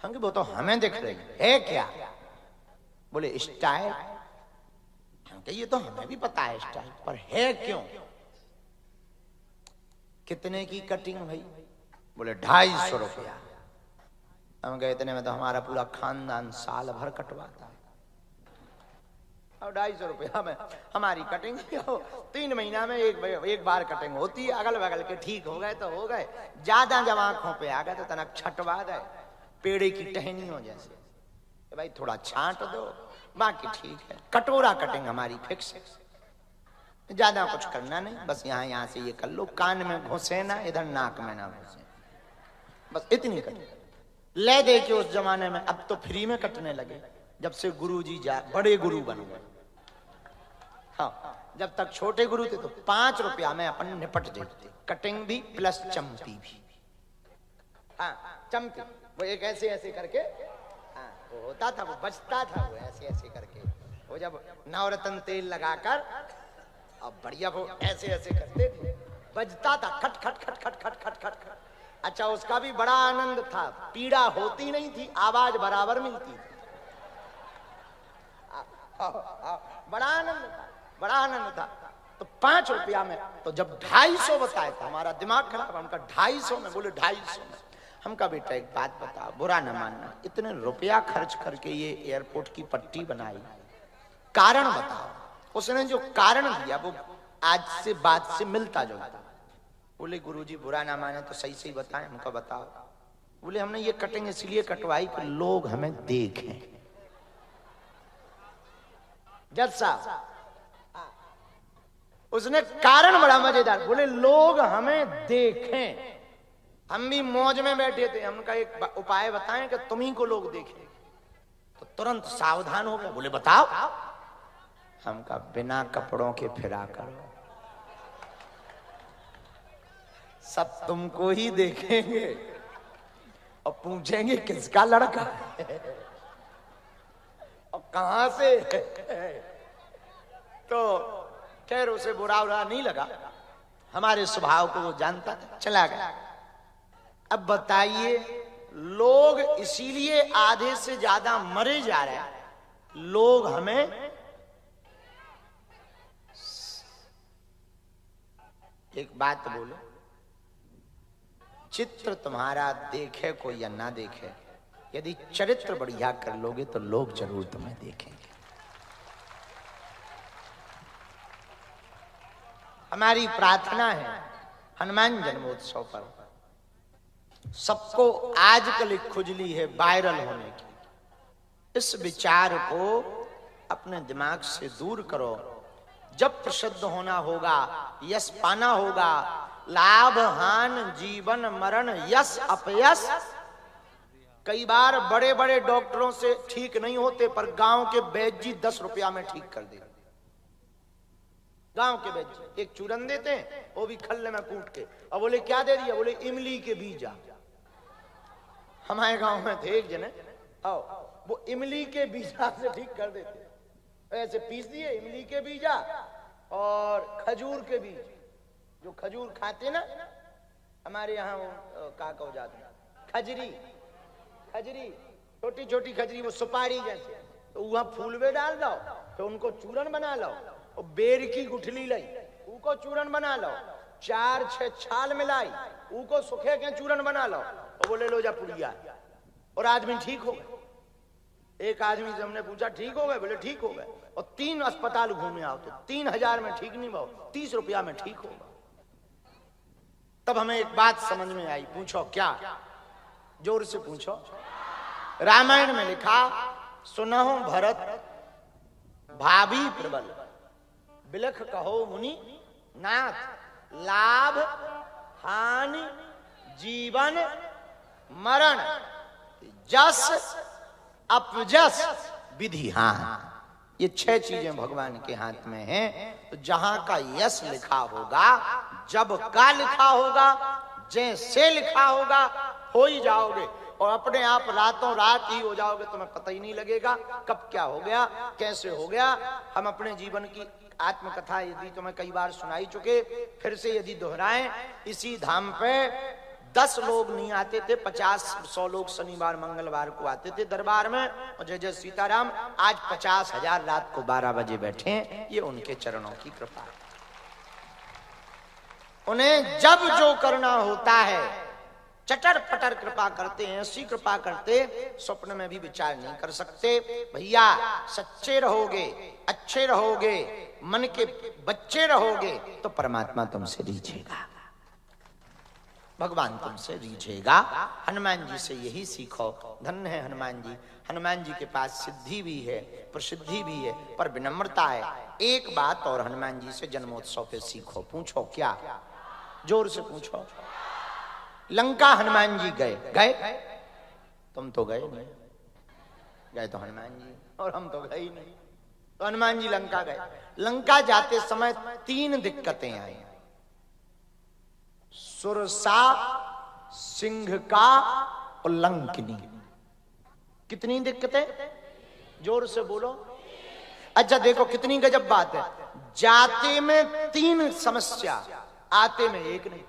हम वो तो हमें दिख रही है, क्या? बोले स्टाइल। हम कहे ये तो हमें भी पता है स्टाइल, पर है क्यों? कितने की कटिंग भाई? बोले 250 रुपया। हम कहे इतने में तो हमारा पूरा खानदान साल भर कटवाता है। और 250 रुपया में हमारी कटिंग 3 महीना में एक बार कटिंग होती है। अगल बगल के ठीक हो गए तो हो गए, ज्यादा जब आंखों पे आ गए तो तनक छटवा दे, पेड़े की टहनियों जैसे। भाई थोड़ा छांट दो, बाकी ठीक है। कटोरा कटिंग हमारी फिक्स है, ज्यादा कुछ करना नहीं, बस यहाँ से ये कर लो, कान में घुसे ना, इधर नाक में ना घुसे, बस इतनी कटिंग। ले दे के उस जमाने में, अब तो फ्री में कटने लगे जब से गुरुजी बड़े गुरु बन गए। हाँ, जब तक छोटे गुरु थे तो 5 रुपया में अपन निपट जाते, कटिंग भी प्लस चमती भी। हाँ, चमती वो एक ऐसे ऐसे करके, हाँ वो होता था, वो बचता था, वो ऐसे ऐसे करके, वो जब नवरत्न तेल लगाकर अब बढ़िया वो ऐसे ऐसे करते थे, बजता था खट खट खट खट खट खट खट खट। अच्छा, उसका भी बड़ा आनंद था, पीड़ा होती नहीं थी, आवाज बराबर मिलती थी। बड़ा आनंद था, बड़ा आनंद था। तो 5 रुपया में, तो जब 250 बताया था, हमारा दिमाग खराब, हमका 250 में। बोले 250 में। हमका बेटा एक बात बता, बुरा न मानना, इतने रुपया खर्च करके ये एयरपोर्ट की पट्टी बनाई, कारण बताओ। उसने जो कारण दिया वो आज से बात से मिलता जुलता। बोले गुरुजी बुरा ना माने तो सही सही बताएं। हमको बताओ। बोले हमने ये कटिंग इसलिए कटवाई कि लोग हमें देखें। जज साहब, उसने कारण बड़ा मजेदार, बोले लोग हमें देखें। हम भी मौज में बैठे थे, हमका एक उपाय बताएं कि तुम्ही को लोग देखें। तो तुरंत सावधान हो गए, बोले बताओ। हमका बिना कपड़ों के फिरा करो, सब तुमको ही देखेंगे और पूछेंगे किसका लड़का है और कहां से है। तो खैर उसे बुरा बुरा नहीं लगा, हमारे स्वभाव को वो जानता था, चला गया। अब बताइए, लोग इसीलिए आधे से ज्यादा मरे जा रहे हैं, लोग हमें। एक बात बोलो, चित्र तुम्हारा देखे कोई या ना देखे, यदि चरित्र बढ़िया कर लोगे तो लोग जरूर तुम्हें देखेंगे। हमारी प्रार्थना है हनुमान जन्मोत्सव पर सबको आजकल एक खुजली है वायरल होने की, इस विचार को अपने दिमाग से दूर करो। जब प्रसिद्ध होना होगा, यश पाना होगा, लाभ हान जीवन मरण यश अपयश। कई बार बड़े बड़े डॉक्टरों से ठीक नहीं होते, पर गांव के वैद्य जी 10 रुपया में ठीक कर देते। गांव के वैद्य एक चूरन देते हैं, वो भी खल्ले में कूट के, और बोले क्या दे दिया? बोले इमली के बीजा। हमारे गांव में थे एक जने, आओ वो इमली के बीजा से ठीक कर देते। ऐसे पीस दिए इमली के बीजा और खजूर के बीज, जो खजूर खाते ना हमारे यहाँ, का हो जाते खजरी, खजरी छोटी छोटी खजरी, वो सुपारी जैसे, तो वहां फूल में डाल दो, तो उनको चूरन बना लो। और बेर की गुठली लाई, उनको चूरन बना लो, 4-6 छाल मिलाई, ऊको सुखे के चूरन बना लो और बोले लो जा पुड़िया, और आदमी ठीक हो गए। एक आदमी से हमने पूछा ठीक हो गए? बोले ठीक हो गए। और 3 अस्पताल घूमे आओ तो 3000 में ठीक नहीं भाव, 30 रुपया में ठीक होगा। तब हमें एक बात समझ में आई। पूछो क्या? जोर से पूछो। रामायण में लिखा, सुनहु भरत भाभी प्रबल, बिलख कहो मुनि नाथ, लाभ हानि जीवन मरण, जस अपजस विधि हानि। ये 6 चीजें भगवान के हाथ में हैं। तो जहां का यश लिखा होगा, जब का लिखा होगा, जैसे लिखा होगा, हो ही जाओगे। और अपने आप रातों रात ही हो जाओगे, तुम्हें पता ही नहीं लगेगा कब क्या हो गया, कैसे हो गया। हम अपने जीवन की आत्मकथा यदि तुम्हें कई बार सुनाई चुके, फिर से यदि दोहराएं, इसी धाम पे 10 लोग नहीं आते थे, 50-100 लोग शनिवार मंगलवार को आते थे दरबार में। और जय जय सीताराम, आज 50,000 रात को 12 बजे बैठे हैं। ये उनके चरणों की कृपा है। उन्हें जब जो करना होता है चटर पटर कृपा करते हैं, ऐसी कृपा करते स्वप्न में भी विचार नहीं कर सकते। भैया सच्चे रहोगे, अच्छे रहोगे, मन के बच्चे रहोगे तो परमात्मा तुमसे रीझेगा, भगवान तुमसे रीझेगा। हनुमान जी से यही सीखो। धन्य है हनुमान जी। हनुमान जी के पास सिद्धि भी है, प्रसिद्धि भी है, पर विनम्रता है। एक बात और हनुमान जी से जन्मोत्सव पे सीखो। पूछो क्या? जोर से पूछो। लंका हनुमान जी गए? तुम तो गए नहीं, गए तो हनुमान जी, और हम तो गए ही नहीं। तो हनुमान जी लंका गए। लंका जाते समय 3 दिक्कतें आई। सुरसा, सिंह का और लंकिनी। कितनी दिक्कतें? जोर से बोलो। अच्छा देखो कितनी गजब बात है। जाते में 3 समस्या, आते में 1 नहीं।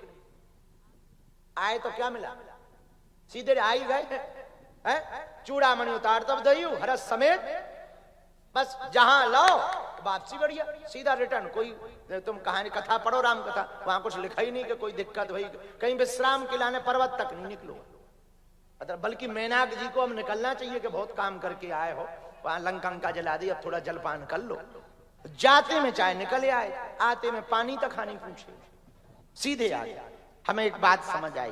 आए तो क्या मिला? सीधे आई गए, चूड़ामणि उतार तब दईयू हरस समेत, बस जहां लाओ वापसी बढ़िया, सीधा रिटर्न। कोई तुम कहानी कथा पढ़ो, राम कथा, वहां कुछ लिखा ही नहीं कि कोई दिक्कत भाई कहीं विश्राम के लाने पर्वत तक नहीं निकलो। बल्कि मैनाक जी को हम निकलना चाहिए कि बहुत काम करके आए हो, वहां लंका जला दी, अब थोड़ा जलपान कर लो। जाते में चाहे निकल आए, आते में पानी तक खानी पूछे, सीधे आ गया। हमें एक बात समझ आई,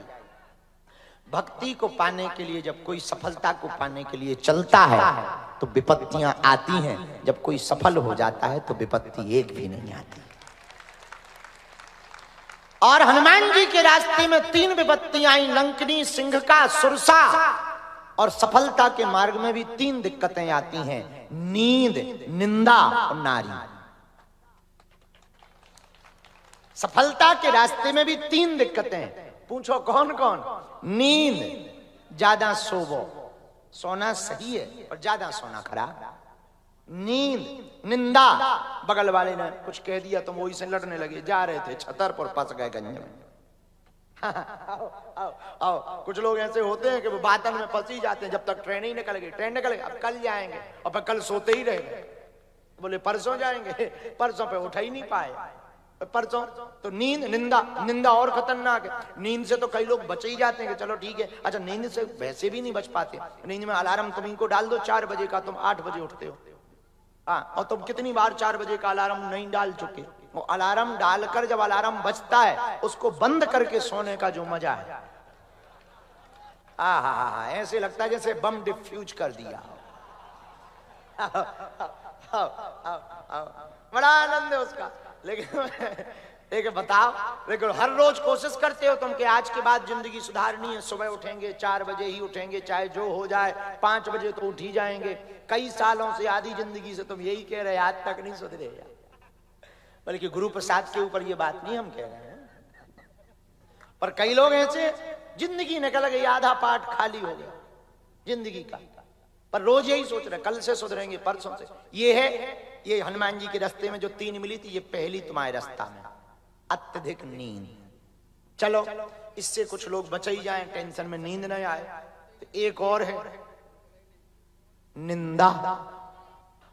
भक्ति को पाने के लिए जब कोई सफलता को पाने के लिए चलता है तो विपत्तियां आती हैं, जब कोई सफल हो जाता है तो विपत्ति एक भी नहीं आती। और हनुमान जी के रास्ते में 3 विपत्तियां आई, लंकनी, सिंह का, सुरसा। और सफलता के मार्ग में भी 3 दिक्कतें आती हैं, नींद, निंदा और नारी। सफलता के रास्ते में भी 3 दिक्कतें। पूछो कौन कौन? नींद, ज्यादा सोवो, सोना सही है और ज्यादा सोना खराब। नींद, निंदा, बगल वाले ने कुछ कह दिया तो वही से लड़ने लगे, जा रहे थे छतर पर फंस गए गंज में। आओ, आओ, आओ। कुछ लोग ऐसे होते हैं कि वो बातन में फंस ही जाते हैं, जब तक ट्रेन ही निकल गई, ट्रेन निकल गई, अब कल जाएंगे, और फिर कल सोते ही रहे, बोले परसों जाएंगे, परसों पे उठा ही नहीं पाए, परसों। तो नींद, निंदा, निंदा और खतरनाक है। नींद से तो कई लोग बच ही जाते हैं कि चलो ठीक है। अच्छा नींद से वैसे भी नहीं बच पाते। नींद में अलार्म तुम इनको डाल दो 4 बजे का, तुम 8 बजे उठते हो। हाँ, और तुम कितनी बार 4 बजे का अलार्म नहीं डाल चुके? वो अलार्म डालकर जब अलार्म बजता है उसको बंद करके सोने का जो मजा है, हा, ऐसे लगता है जैसे बम डिफ्यूज कर दिया। बड़ा आनंद है उसका। लेकिन बताओ, लेकिन हर रोज कोशिश करते हो तुम कि आज के बाद जिंदगी सुधारनी है, सुबह उठेंगे 4 बजे ही उठेंगे, चाहे जो हो जाए, 5 बजे तो उठ ही जाएंगे। कई सालों से, आधी जिंदगी से तुम यही कह रहे, आज तक नहीं सुधरे। बल्कि गुरु प्रसाद के ऊपर ये बात नहीं हम कह रहे हैं, पर कई लोग ऐसे जिंदगी निकल गई, आधा पाठ खाली हो गया जिंदगी का, पर रोज यही सोच रहे कल से सुधरेंगे, परसों से। ये है ये हनुमान जी के रास्ते में जो 3 मिली थी, ये पहली तुम्हारे रास्ता में, अत्यधिक नींद। चलो इससे कुछ लोग बच ही जाएं, टेंशन में नींद नहीं आए। तो एक और है निंदा।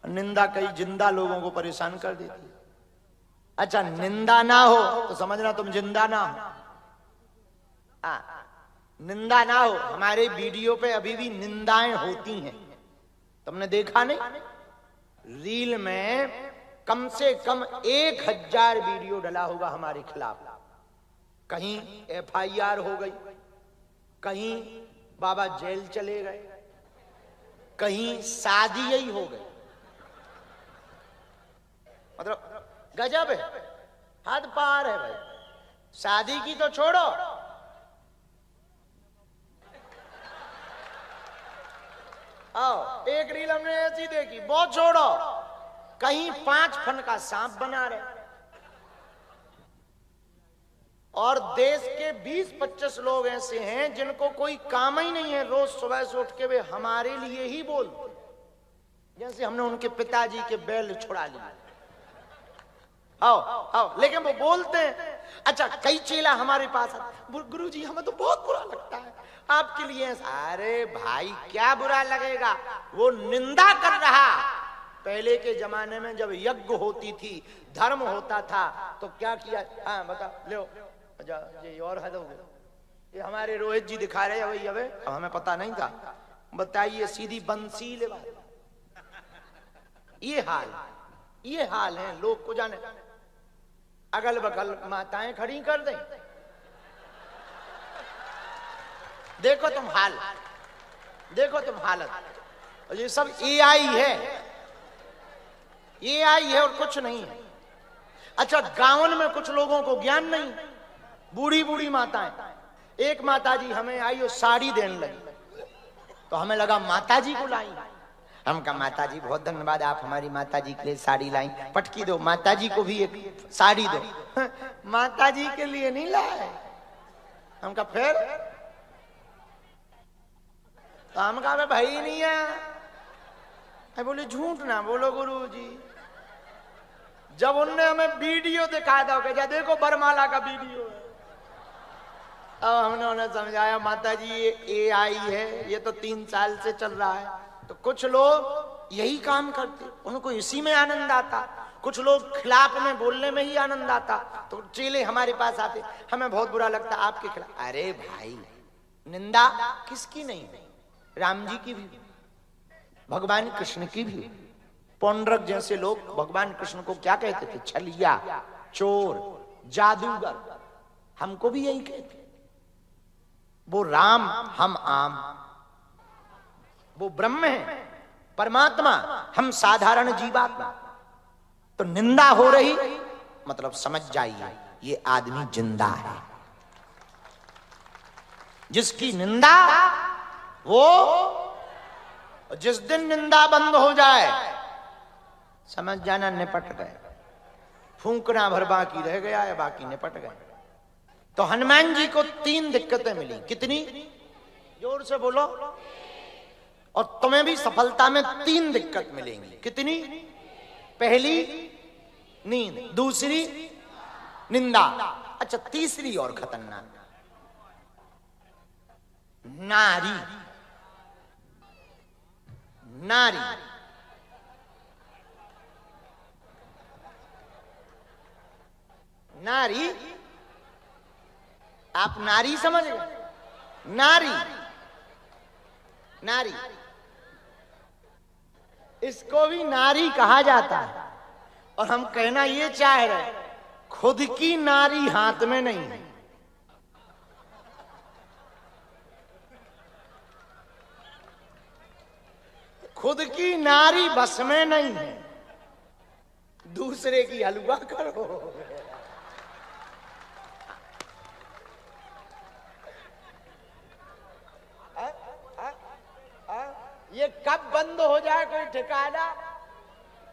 निंदा कई जिंदा लोगों को परेशान कर देती है। अच्छा, निंदा ना हो तो समझना तुम जिंदा ना हो। निंदा ना हो। हमारे वीडियो पे अभी भी निंदाएं होती हैं, तुमने देखा नहीं? रील में कम से कम 1000 वीडियो डला होगा हमारे खिलाफ। कहीं FIR हो गई, कहीं बाबा जेल चले गए, कहीं शादी ही हो गई। मतलब गजब है, हद पार है भाई। शादी की तो छोड़ो, आओ एक रील हमने ऐसी देखी, बहुत छोड़ो, कहीं 5 फन का सांप बना रहे। और देश के 20-25 लोग ऐसे हैं जिनको कोई काम ही नहीं है, रोज सुबह से उठ के वे हमारे लिए ही बोलते, जैसे हमने उनके पिताजी के बैल छुड़ा लिए। आओ आओ, लेकिन वो बोलते हैं। अच्छा, कई चेला हमारे पास गुरुजी हमें तो बहुत बुरा लगता है आपके लिए। अरे भाई क्या बुरा लगेगा, वो निंदा कर रहा। पहले के जमाने में जब यज्ञ होती थी, धर्म होता था, तो क्या किया? हाँ बता लो, ये और हद हो गया। ये हमारे रोहित जी दिखा रहे हैं भाई, अबे हमें पता नहीं था। बताइए, सीधी बंसी ले बात। ये हाल है लोग को जाने। अगल बगल माताएं खड़ी कर दें, देखो तुम हाल, देखो तुम हालत। और ये सब AI है और कुछ नहीं है। अच्छा, गांवन में कुछ लोगों को ज्ञान नहीं, बूढ़ी बूढ़ी माताएं। एक माता जी हमें आई और साड़ी देने लगी, तो हमें लगा माता जी को लाई। हम कहा माता जी बहुत धन्यवाद, आप हमारी माता जी के लिए साड़ी लाई, पटकी दो, माता जी को भी एक साड़ी दो। माता जी के लिए नहीं लाए। हम कहा फिर? तो हम कहा भाई नहीं है। बोले झूठ ना बोलो गुरु जी। जब उनने हमें वीडियो दिखाया था, क्या देखो बरमाला का वीडियो है। अब हमने उन्हें समझाया माता जी ये AI है, ये तो 3 साल से चल रहा है। तो कुछ लोग यही काम करते, उनको इसी में आनंद आता। कुछ लोग खिलाफ में बोलने में ही आनंद आता। तो चेले हमारे पास आते, हमें बहुत बुरा लगता आपके खिलाफ। अरे भाई, निंदा किसकी नहीं है? राम जी की भी, भगवान कृष्ण की भी। पौंड्रक जैसे लोग भगवान कृष्ण को क्या कहते थे? छलिया, चोर, जादूगर। हमको भी यही कहते। वो राम, हम आम। वो ब्रह्म है, परमात्मा, हम साधारण जीवात्मा। तो निंदा हो रही मतलब समझ जाइए ये आदमी जिंदा है। जिसकी निंदा, वो जिस दिन निंदा बंद हो जाए समझ जाना निपट गए। फूंकना भर बाकी रह गया है, बाकी निपट गए। तो हनुमान जी को 3 दिक्कतें मिली। कितनी? जोर से बोलो। और तुम्हें भी सफलता में 3 दिक्कत मिलेंगी। कितनी? पहली नींद, दूसरी निंदा, अच्छा तीसरी और खतरनाक नारी। नारी नारी आप नारी समझ गए? नारी, नारी, इसको भी नारी कहा जाता है। और हम कहना ये चाह रहे, खुद की नारी हाथ में नहीं है। खुद की नारी बस में नहीं है, दूसरे की हलवा करो। ये कब बंद हो जाए कोई ठिकाना,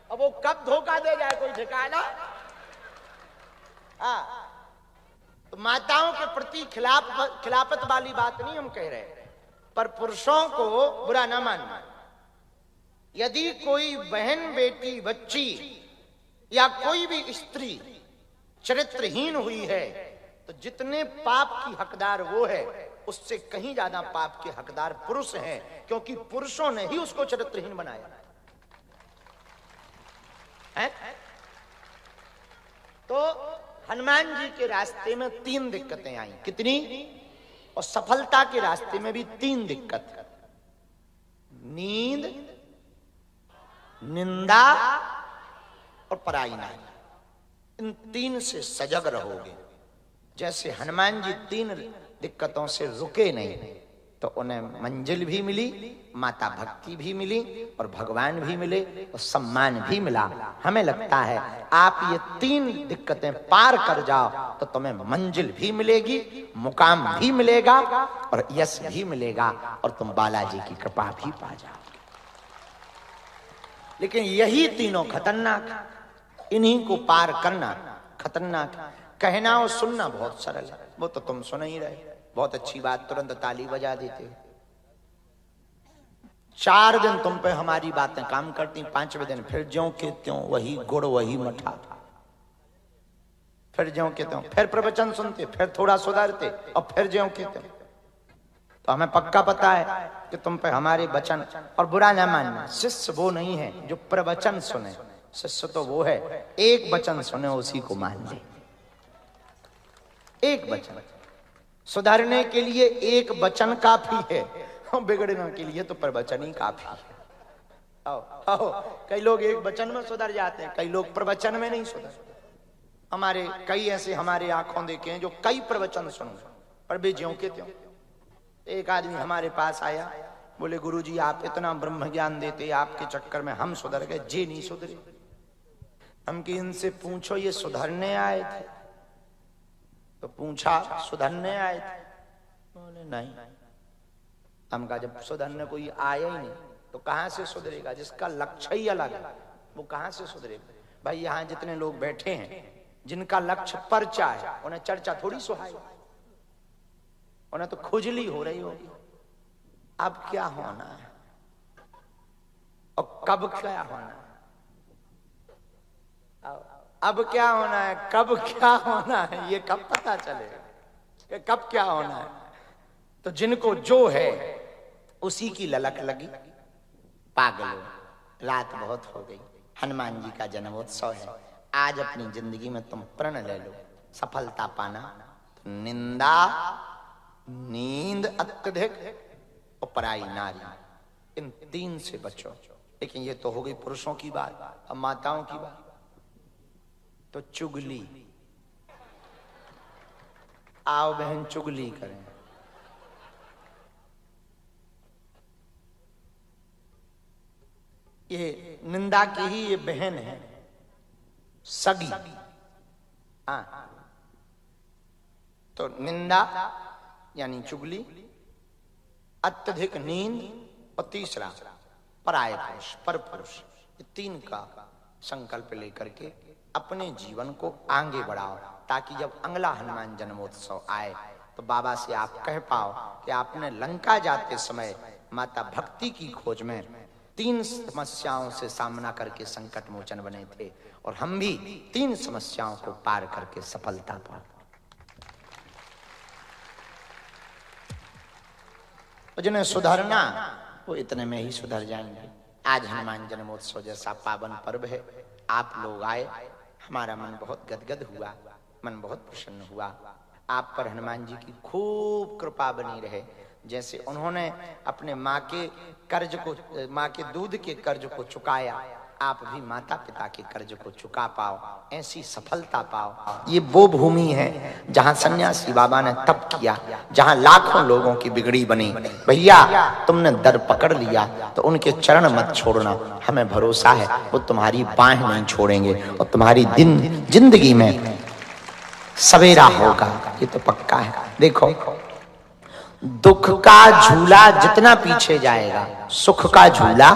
अब वो कब धोखा दे जाए कोई ठिकाना। तो माताओं के प्रति खिलाफत वाली बात नहीं हम कह रहे, पर पुरुषों को बुरा ना मानना। यदि कोई बहन, बेटी, बच्ची या कोई भी स्त्री चरित्रहीन हुई है, तो जितने पाप की हकदार वो है, उससे कहीं ज्यादा पाप के हकदार पुरुष हैं, क्योंकि पुरुषों ने ही उसको चरित्रहीन बनाया है। तो हनुमान जी के रास्ते में 3 दिक्कतें आई। कितनी? और सफलता के रास्ते में भी 3 दिक्कत। नींद, निंदा और पराई नारी। इन 3 से सजग रहोगे। जैसे हनुमान जी 3 दिक्कतों से रुके नहीं तो उन्हें मंजिल भी मिली, माता भक्ति भी मिली और भगवान भी मिले और सम्मान भी मिला। हमें लगता है आप ये 3 दिक्कतें पार कर जाओ तो तुम्हें मंजिल भी मिलेगी, मुकाम भी मिलेगा और यश भी मिलेगा और तुम बालाजी की कृपा भी पा जाओगे। लेकिन यही तीनों खतरनाक, इन्हीं को पार करना खतरनाक। कहना और सुनना बहुत सरल है, वो तो तुम सुन ही रहे। बहुत अच्छी बात, तुरंत ताली बजा देते हो। 4 दिन तुम पे हमारी बातें काम करती, 5वें दिन फिर ज्यों के त्यों वही गुड़ वही मठा। फिर ज्यों के त्यों, फिर प्रवचन सुनते, फिर थोड़ा सुधारते और फिर ज्यों के त्यों। तो हमें पक्का पता है कि तुम पे हमारे वचन, और बुरा ना मानना, शिष्य वो नहीं है जो प्रवचन सुने, शिष्य तो वो है एक वचन सुने उसी को मान ले। एक वचन सुधारने के लिए एक वचन काफी है, और बिगड़ने के लिए तो प्रवचन ही काफी है। आओ आओ, कई लोग एक वचन में सुधर जाते हैं, कई लोग प्रवचन में नहीं सुधरते। हमारे कई ऐसे हमारे आंखों देखे हैं जो कई प्रवचन सुन पर वे ज्यों के त्यों। एक आदमी हमारे पास आया, बोले गुरुजी आप इतना ब्रह्म ज्ञान देते, आपके चक्कर में हम सुधर गए, जी नहीं सुधरे। हम कि इनसे पूछो ये सुधरने आए थे? तो पूछा सुधरने आए थे? बोले नहीं। हम कहा जब सुधरने कोई आया ही नहीं तो कहां से सुधरेगा? जिसका लक्ष्य ही अलग है वो कहां से सुधरेगा? भाई यहाँ जितने लोग बैठे हैं जिनका लक्ष्य पर्चा है, उन्हें चर्चा थोड़ी सुहाई, उन्हें तो खुजली हो रही होगी। अब क्या होना है और कब क्या होना है, अब क्या होना है, कब क्या होना है, ये कब पता चलेगा कि कब क्या होना है? तो जिनको जो है उसी की ललक लगी। पागलों, रात बहुत हो गई, हनुमान जी का जन्मोत्सव है। आज अपनी जिंदगी में तुम प्रण ले लो, सफलता पाना तो निंदा, नींद अत्यधिक और पराई नारी, इन 3 से बचो। लेकिन ये तो हो गई पुरुषों की बात, अब माताओं की बात। तो चुगली, आओ बहन चुगली करें। ये निंदा की ही ये बहन है, सगी। हाँ, तो निंदा यानी चुगली, अत्यधिक नींद और तीसरा पराय पुरुष, पर पुरुष। ये 3 का संकल्प लेकर के अपने जीवन को आगे बढ़ाओ, ताकि जब अगला हनुमान जन्मोत्सव आए तो बाबा से आप कह पाओ कि आपने लंका जाते समय माता भक्ति की खोज में 3 समस्याओं से सामना करके संकट मोचन बने थे, और हम भी 3 समस्याओं को पार करके सफलता पाए। जिन्हें सुधरना वो इतने में ही सुधर जाएंगे। आज हनुमान जन्मोत्सव जैसा पावन पर्व है, आप लोग आए, हमारा मन बहुत गदगद हुआ, मन बहुत प्रसन्न हुआ। आप पर हनुमान जी की खूब कृपा बनी रहे। जैसे उन्होंने अपने माँ के कर्ज को, माँ के दूध के कर्ज को चुकाया, आप भी माता पिता के कर्ज को चुका पाओ, ऐसी सफलता पाओ। ये वो भूमि है जहाँ सन्यासी बाबा ने तप किया, जहाँ लाखों लोगों की बिगड़ी बनी। भैया तुमने दर पकड़ लिया तो उनके चरण मत छोड़ना, हमें भरोसा है वो तुम्हारी बाह नहीं छोड़ेंगे और तुम्हारी जिंदगी में सवेरा होगा, ये तो पक्का है। देखो दुख का झूला जितना पीछे जाएगा, सुख का झूला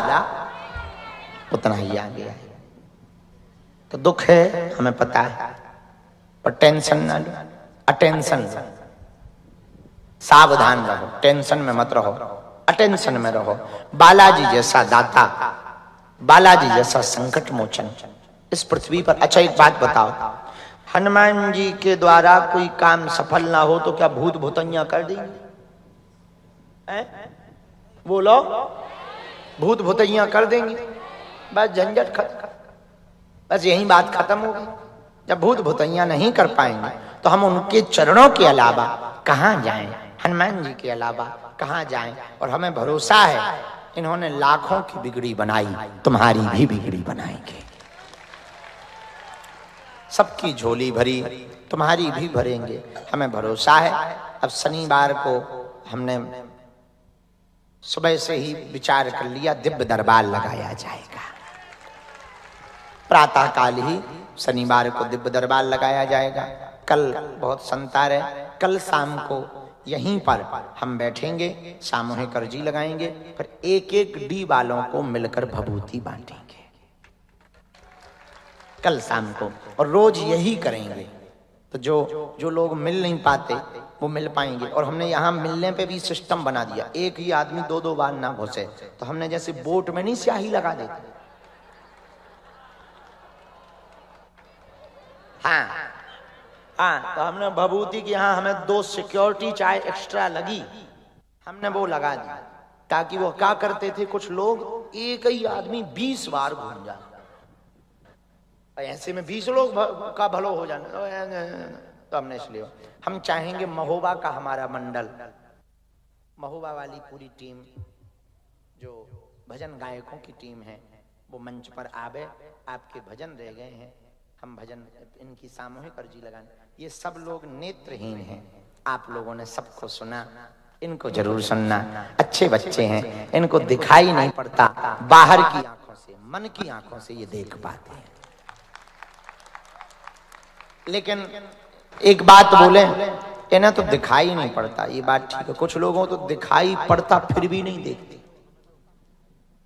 उतना ही आगे आएगा। तो दुख है हमें पता है, पर टेंशन ना लो, अटेंशन लो, सावधान रहो, टेंशन में मत रहो, अटेंशन में रहो। बालाजी जैसा दाता, बालाजी जैसा संकट मोचन इस पृथ्वी पर। अच्छा एक बात बताओ, हनुमान जी के द्वारा कोई काम सफल ना हो तो क्या भूत भूतैया कर देंगे? बोलो, भूत भूतैया कर देंगे? बस झंझट खत्म, बस यही बात खत्म हो गई। जब भूत भूतैया नहीं कर पाएंगे तो हम उनके चरणों के अलावा कहाँ जाएं? हनुमान जी के अलावा कहाँ जाएं? और हमें भरोसा है इन्होंने लाखों की बिगड़ी बनाई, तुम्हारी भी बिगड़ी बनाएंगे। सबकी झोली भरी, तुम्हारी भी भरेंगे, हमें भरोसा है। अब शनिवार को हमने सुबह से ही विचार कर लिया, दिव्य दरबार लगाया जाएगा। प्रातः काल ही शनिवार को दिव्य दरबार लगाया जाएगा। कल बहुत संतार है, कल शाम को यहीं पर हम बैठेंगे, सामूहिक अर्जी लगाएंगे, फिर एक एक डी वालों को मिलकर भभूति बांटेंगे कल शाम को, और रोज यही करेंगे। तो जो लोग मिल नहीं पाते वो मिल पाएंगे। और हमने यहाँ मिलने पे भी सिस्टम बना दिया, एक ही आदमी दो दो बार ना घुसे। तो हमने जैसे बोट में नहीं स्याही लगा देते, हाँ, तो हमने भभूति की यहाँ हमें 2 सिक्योरिटी चाहे एक्स्ट्रा लगी, हमने वो लगा दी, ताकि वो क्या करते थे कुछ लोग, एक ही आदमी 20 बार घूम जाए, ऐसे में 20 लोग का भलो हो जाना। तो हमने इसलिए हम चाहेंगे महोबा का हमारा मंडल, महोबा वाली पूरी टीम जो भजन गायकों की टीम है वो मंच पर आवे। आपके भजन रह गए हैं, हम भजन इनकी सामूहिक अर्जी लगाने। ये सब लोग नेत्रहीन हैं, आप लोगों ने सबको सुना, इनको जरूर सुनना। अच्छे बच्चे हैं, इनको दिखाई नहीं पड़ता, बाहर की आंखों से, मन की आंखों से ये देख पाते हैं। लेकिन एक बात बोले, इन्हें तो दिखाई नहीं पड़ता, ये बात ठीक है। कुछ लोगों तो दिखाई पड़ता फिर भी नहीं देखते,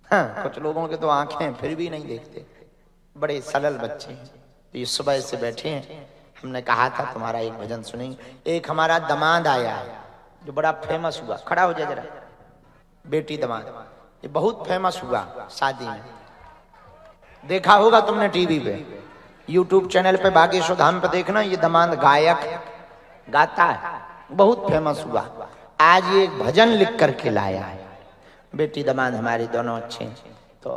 हाँ, कुछ लोगों के तो आंखें फिर भी नहीं देखते। बड़े सरल बच्चे हैं। तो ये सुबह से बैठे हैं, हमने कहा था तुम्हारा एक भजन सुनेंगे। एक हमारा दामाद आया जो बड़ा फेमस हुआ, खड़ा हो जाए जरा, बेटी दामाद, ये बहुत फेमस हुआ शादी में, देखा होगा तुमने टीवी पे, यूट्यूब चैनल पे बागेश्वर धाम पे देखना, ये दामाद गायक गाता है, बहुत फेमस हुआ। आज ये एक भजन लिख करके लाया है। बेटी दामाद हमारे दोनों अच्छे हैं, तो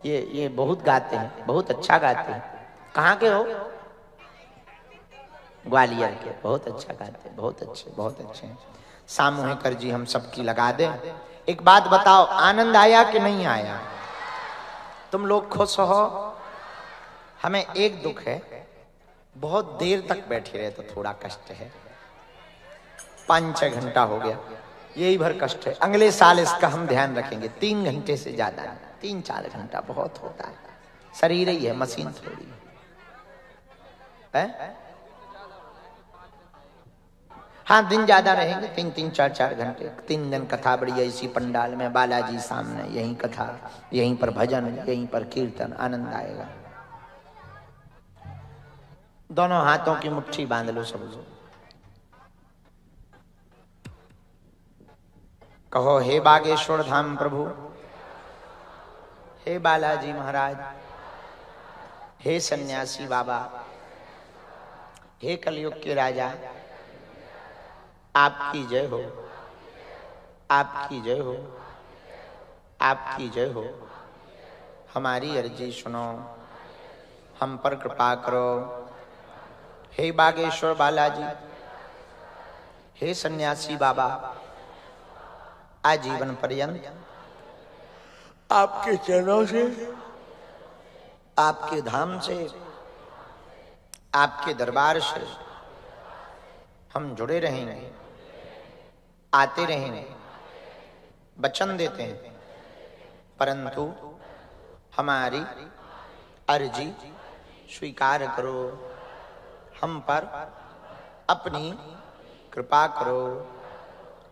ये बहुत गाते हैं, बहुत अच्छा गाते हैं। कहाँ के हो? ग्वालियर के। बहुत अच्छा गाते हैं, बहुत अच्छे, बहुत अच्छे हैं। सामूहिक अर्जी हम सबकी लगा दें। एक बात बताओ, आनंद आया कि नहीं आया? तुम लोग खुश हो? हमें एक दुख है, बहुत देर तक बैठे रहे तो थोड़ा कष्ट है। 5-6 घंटा हो गया, यही भर कष्ट है। अगले साल इसका हम ध्यान रखेंगे, 3 घंटे से ज्यादा, 3-4 घंटा बहुत होता है। शरीर ही है, मशीन थोड़ी है। हाँ, दिन ज्यादा रहेंगे, 3-3, 4-4 घंटे। 3 दिन कथा बढ़िया इसी पंडाल में, बालाजी सामने, यहीं कथा, यहीं पर भजन, यहीं पर कीर्तन, आनंद आएगा। दोनों हाथों की मुट्ठी बांध लो सब लोग, कहो हे बागेश्वर धाम प्रभु, हे बालाजी महाराज, हे सन्यासी बाबा, हे कलयुग के राजा, आपकी जय हो, आपकी जय हो, आपकी जय हो। हमारी अर्जी सुनो, हम पर कृपा करो। हे बागेश्वर बालाजी, हे सन्यासी बाबा, आजीवन पर्यंत आपके चरणों से, आपके धाम से, आपके दरबार से हम जुड़े रहेंगे, आते रहेंगे, वचन देते हैं। परंतु हमारी अर्जी स्वीकार करो, हम पर अपनी कृपा करो।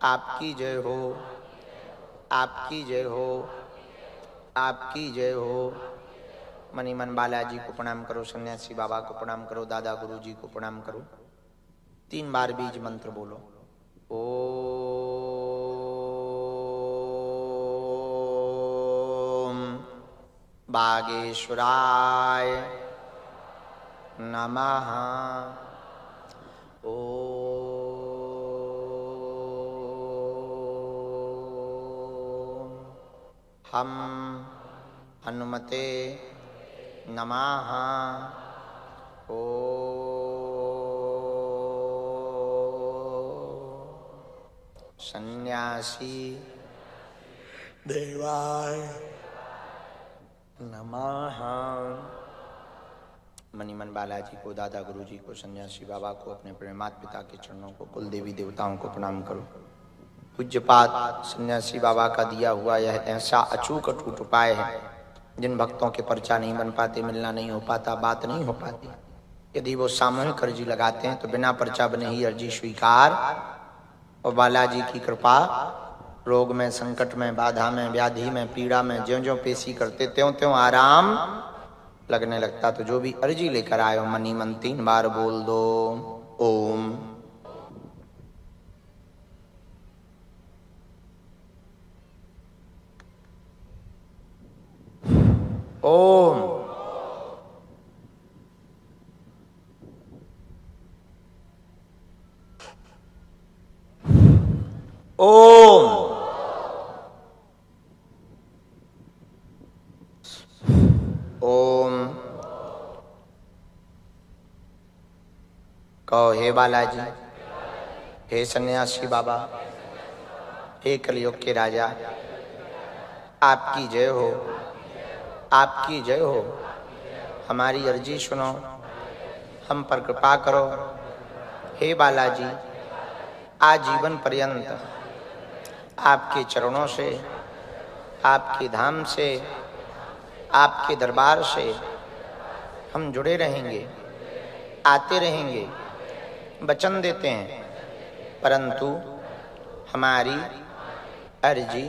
आपकी जय हो, आपकी जय हो, आपकी जय हो। मनी मन बालाजी को प्रणाम करो, सन्यासी बाबा को प्रणाम करो, दादा गुरु जी को प्रणाम करो। 3 बार बीज मंत्र बोलो। ओम बागेश्वराय नमः। ओम हम हनुमते नमः। ओ सन्यासी देवाय नमः। मणिमन बालाजी को, दादा गुरुजी को, सन्यासी बाबा को, अपने अपने माता पिता के चरणों को, कुल देवी देवताओं को प्रणाम करो। पूज्यपाद सन्यासी बाबा का दिया हुआ यह ऐसा अचूक अटूट उपाय है, जिन भक्तों के पर्चा नहीं बन पाते, मिलना नहीं हो पाता, बात नहीं हो पाती, यदि वो सामूहिक अर्जी लगाते हैं तो बिना पर्चा बने ही अर्जी स्वीकार। और बालाजी की कृपा, रोग में, संकट में, बाधा में, व्याधि में, पीड़ा में ज्यों ज्यों पेशी करते त्यों त्यों आराम लगने लगता। तो जो भी अर्जी लेकर आए हो, मनी मन 3 बार बोल दो ओम। ओम। ओम। ओम। कहो, हे बालाजी, हे सन्यासी बाबा, हे कलयुग के राजा, आपकी जय हो, आपकी जय हो। हमारी अर्जी सुनो, हम पर कृपा करो। हे बालाजी, आजीवन पर्यंत आपके चरणों से, आपके धाम से, आपके दरबार से हम जुड़े रहेंगे, आते रहेंगे। वचन देते हैं, परंतु हमारी अर्जी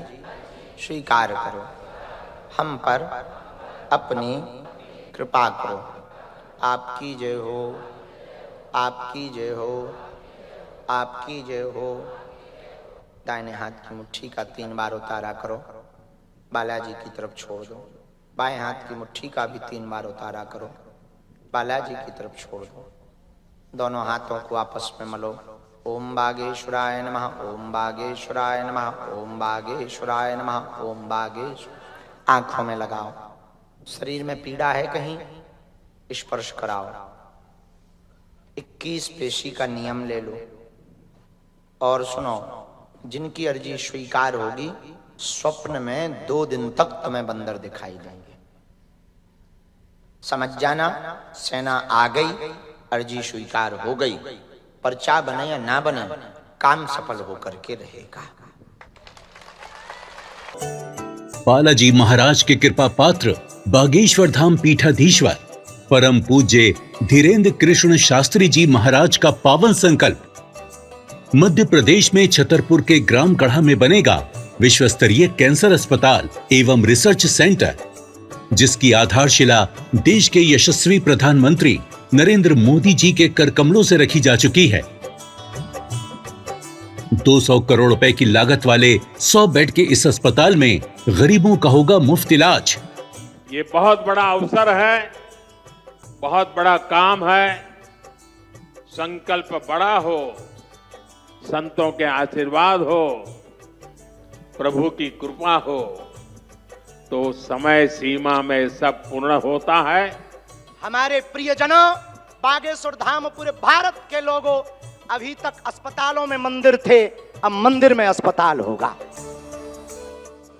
स्वीकार करो, हम पर अपनी कृपा करो। आपकी जय हो, आपकी जय हो, आपकी जय हो। दाहिने हाथ की मुट्ठी का 3 बार उतारा करो, बालाजी की तरफ छोड़ दो। बाएं हाथ की मुट्ठी का भी 3 बार उतारा करो, बालाजी की तरफ छोड़ दो। दोनों हाथों को आपस में मलो। ओम बागेश्वराय नमः, ओम बागेश्वराय नमः, ओम बागेश्वराय नमः, ओम बागेश्वर। आंखों में लगाओ। शरीर में पीड़ा है कहीं, स्पर्श कराओ। 21 पेशी का नियम ले लो और सुनो, जिनकी अर्जी स्वीकार होगी, स्वप्न में 2 दिन तक तुम्हें बंदर दिखाई देंगे। समझ जाना, सेना आ गई, अर्जी स्वीकार हो गई। पर्चा बने या ना बने, काम सफल होकर के रहेगा। बालाजी महाराज के कृपा पात्र बागेश्वर धाम पीठाधीश्वर परम पूज्य धीरेन्द्र कृष्ण शास्त्री जी महाराज का पावन संकल्प। मध्य प्रदेश में छतरपुर के ग्राम गढ़ा में बनेगा विश्व स्तरीय कैंसर अस्पताल एवं रिसर्च सेंटर, जिसकी आधारशिला देश के यशस्वी प्रधानमंत्री नरेंद्र मोदी जी के कर कमलों से रखी जा चुकी है। 200 करोड़ रुपए की लागत वाले 100 बेड के इस अस्पताल में गरीबों का होगा मुफ्त इलाज। ये बहुत बड़ा अवसर है, बहुत बड़ा काम है। संकल्प बड़ा हो, संतों के आशीर्वाद हो, प्रभु की कृपा हो, तो समय सीमा में सब पूर्ण होता है। हमारे प्रियजनों, बागेश्वर धाम पूरे भारत के लोगों, अभी तक अस्पतालों में मंदिर थे, अब मंदिर में अस्पताल होगा।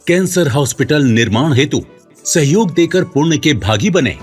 कैंसर हॉस्पिटल निर्माण हेतु सहयोग देकर पुण्य के भागी बने।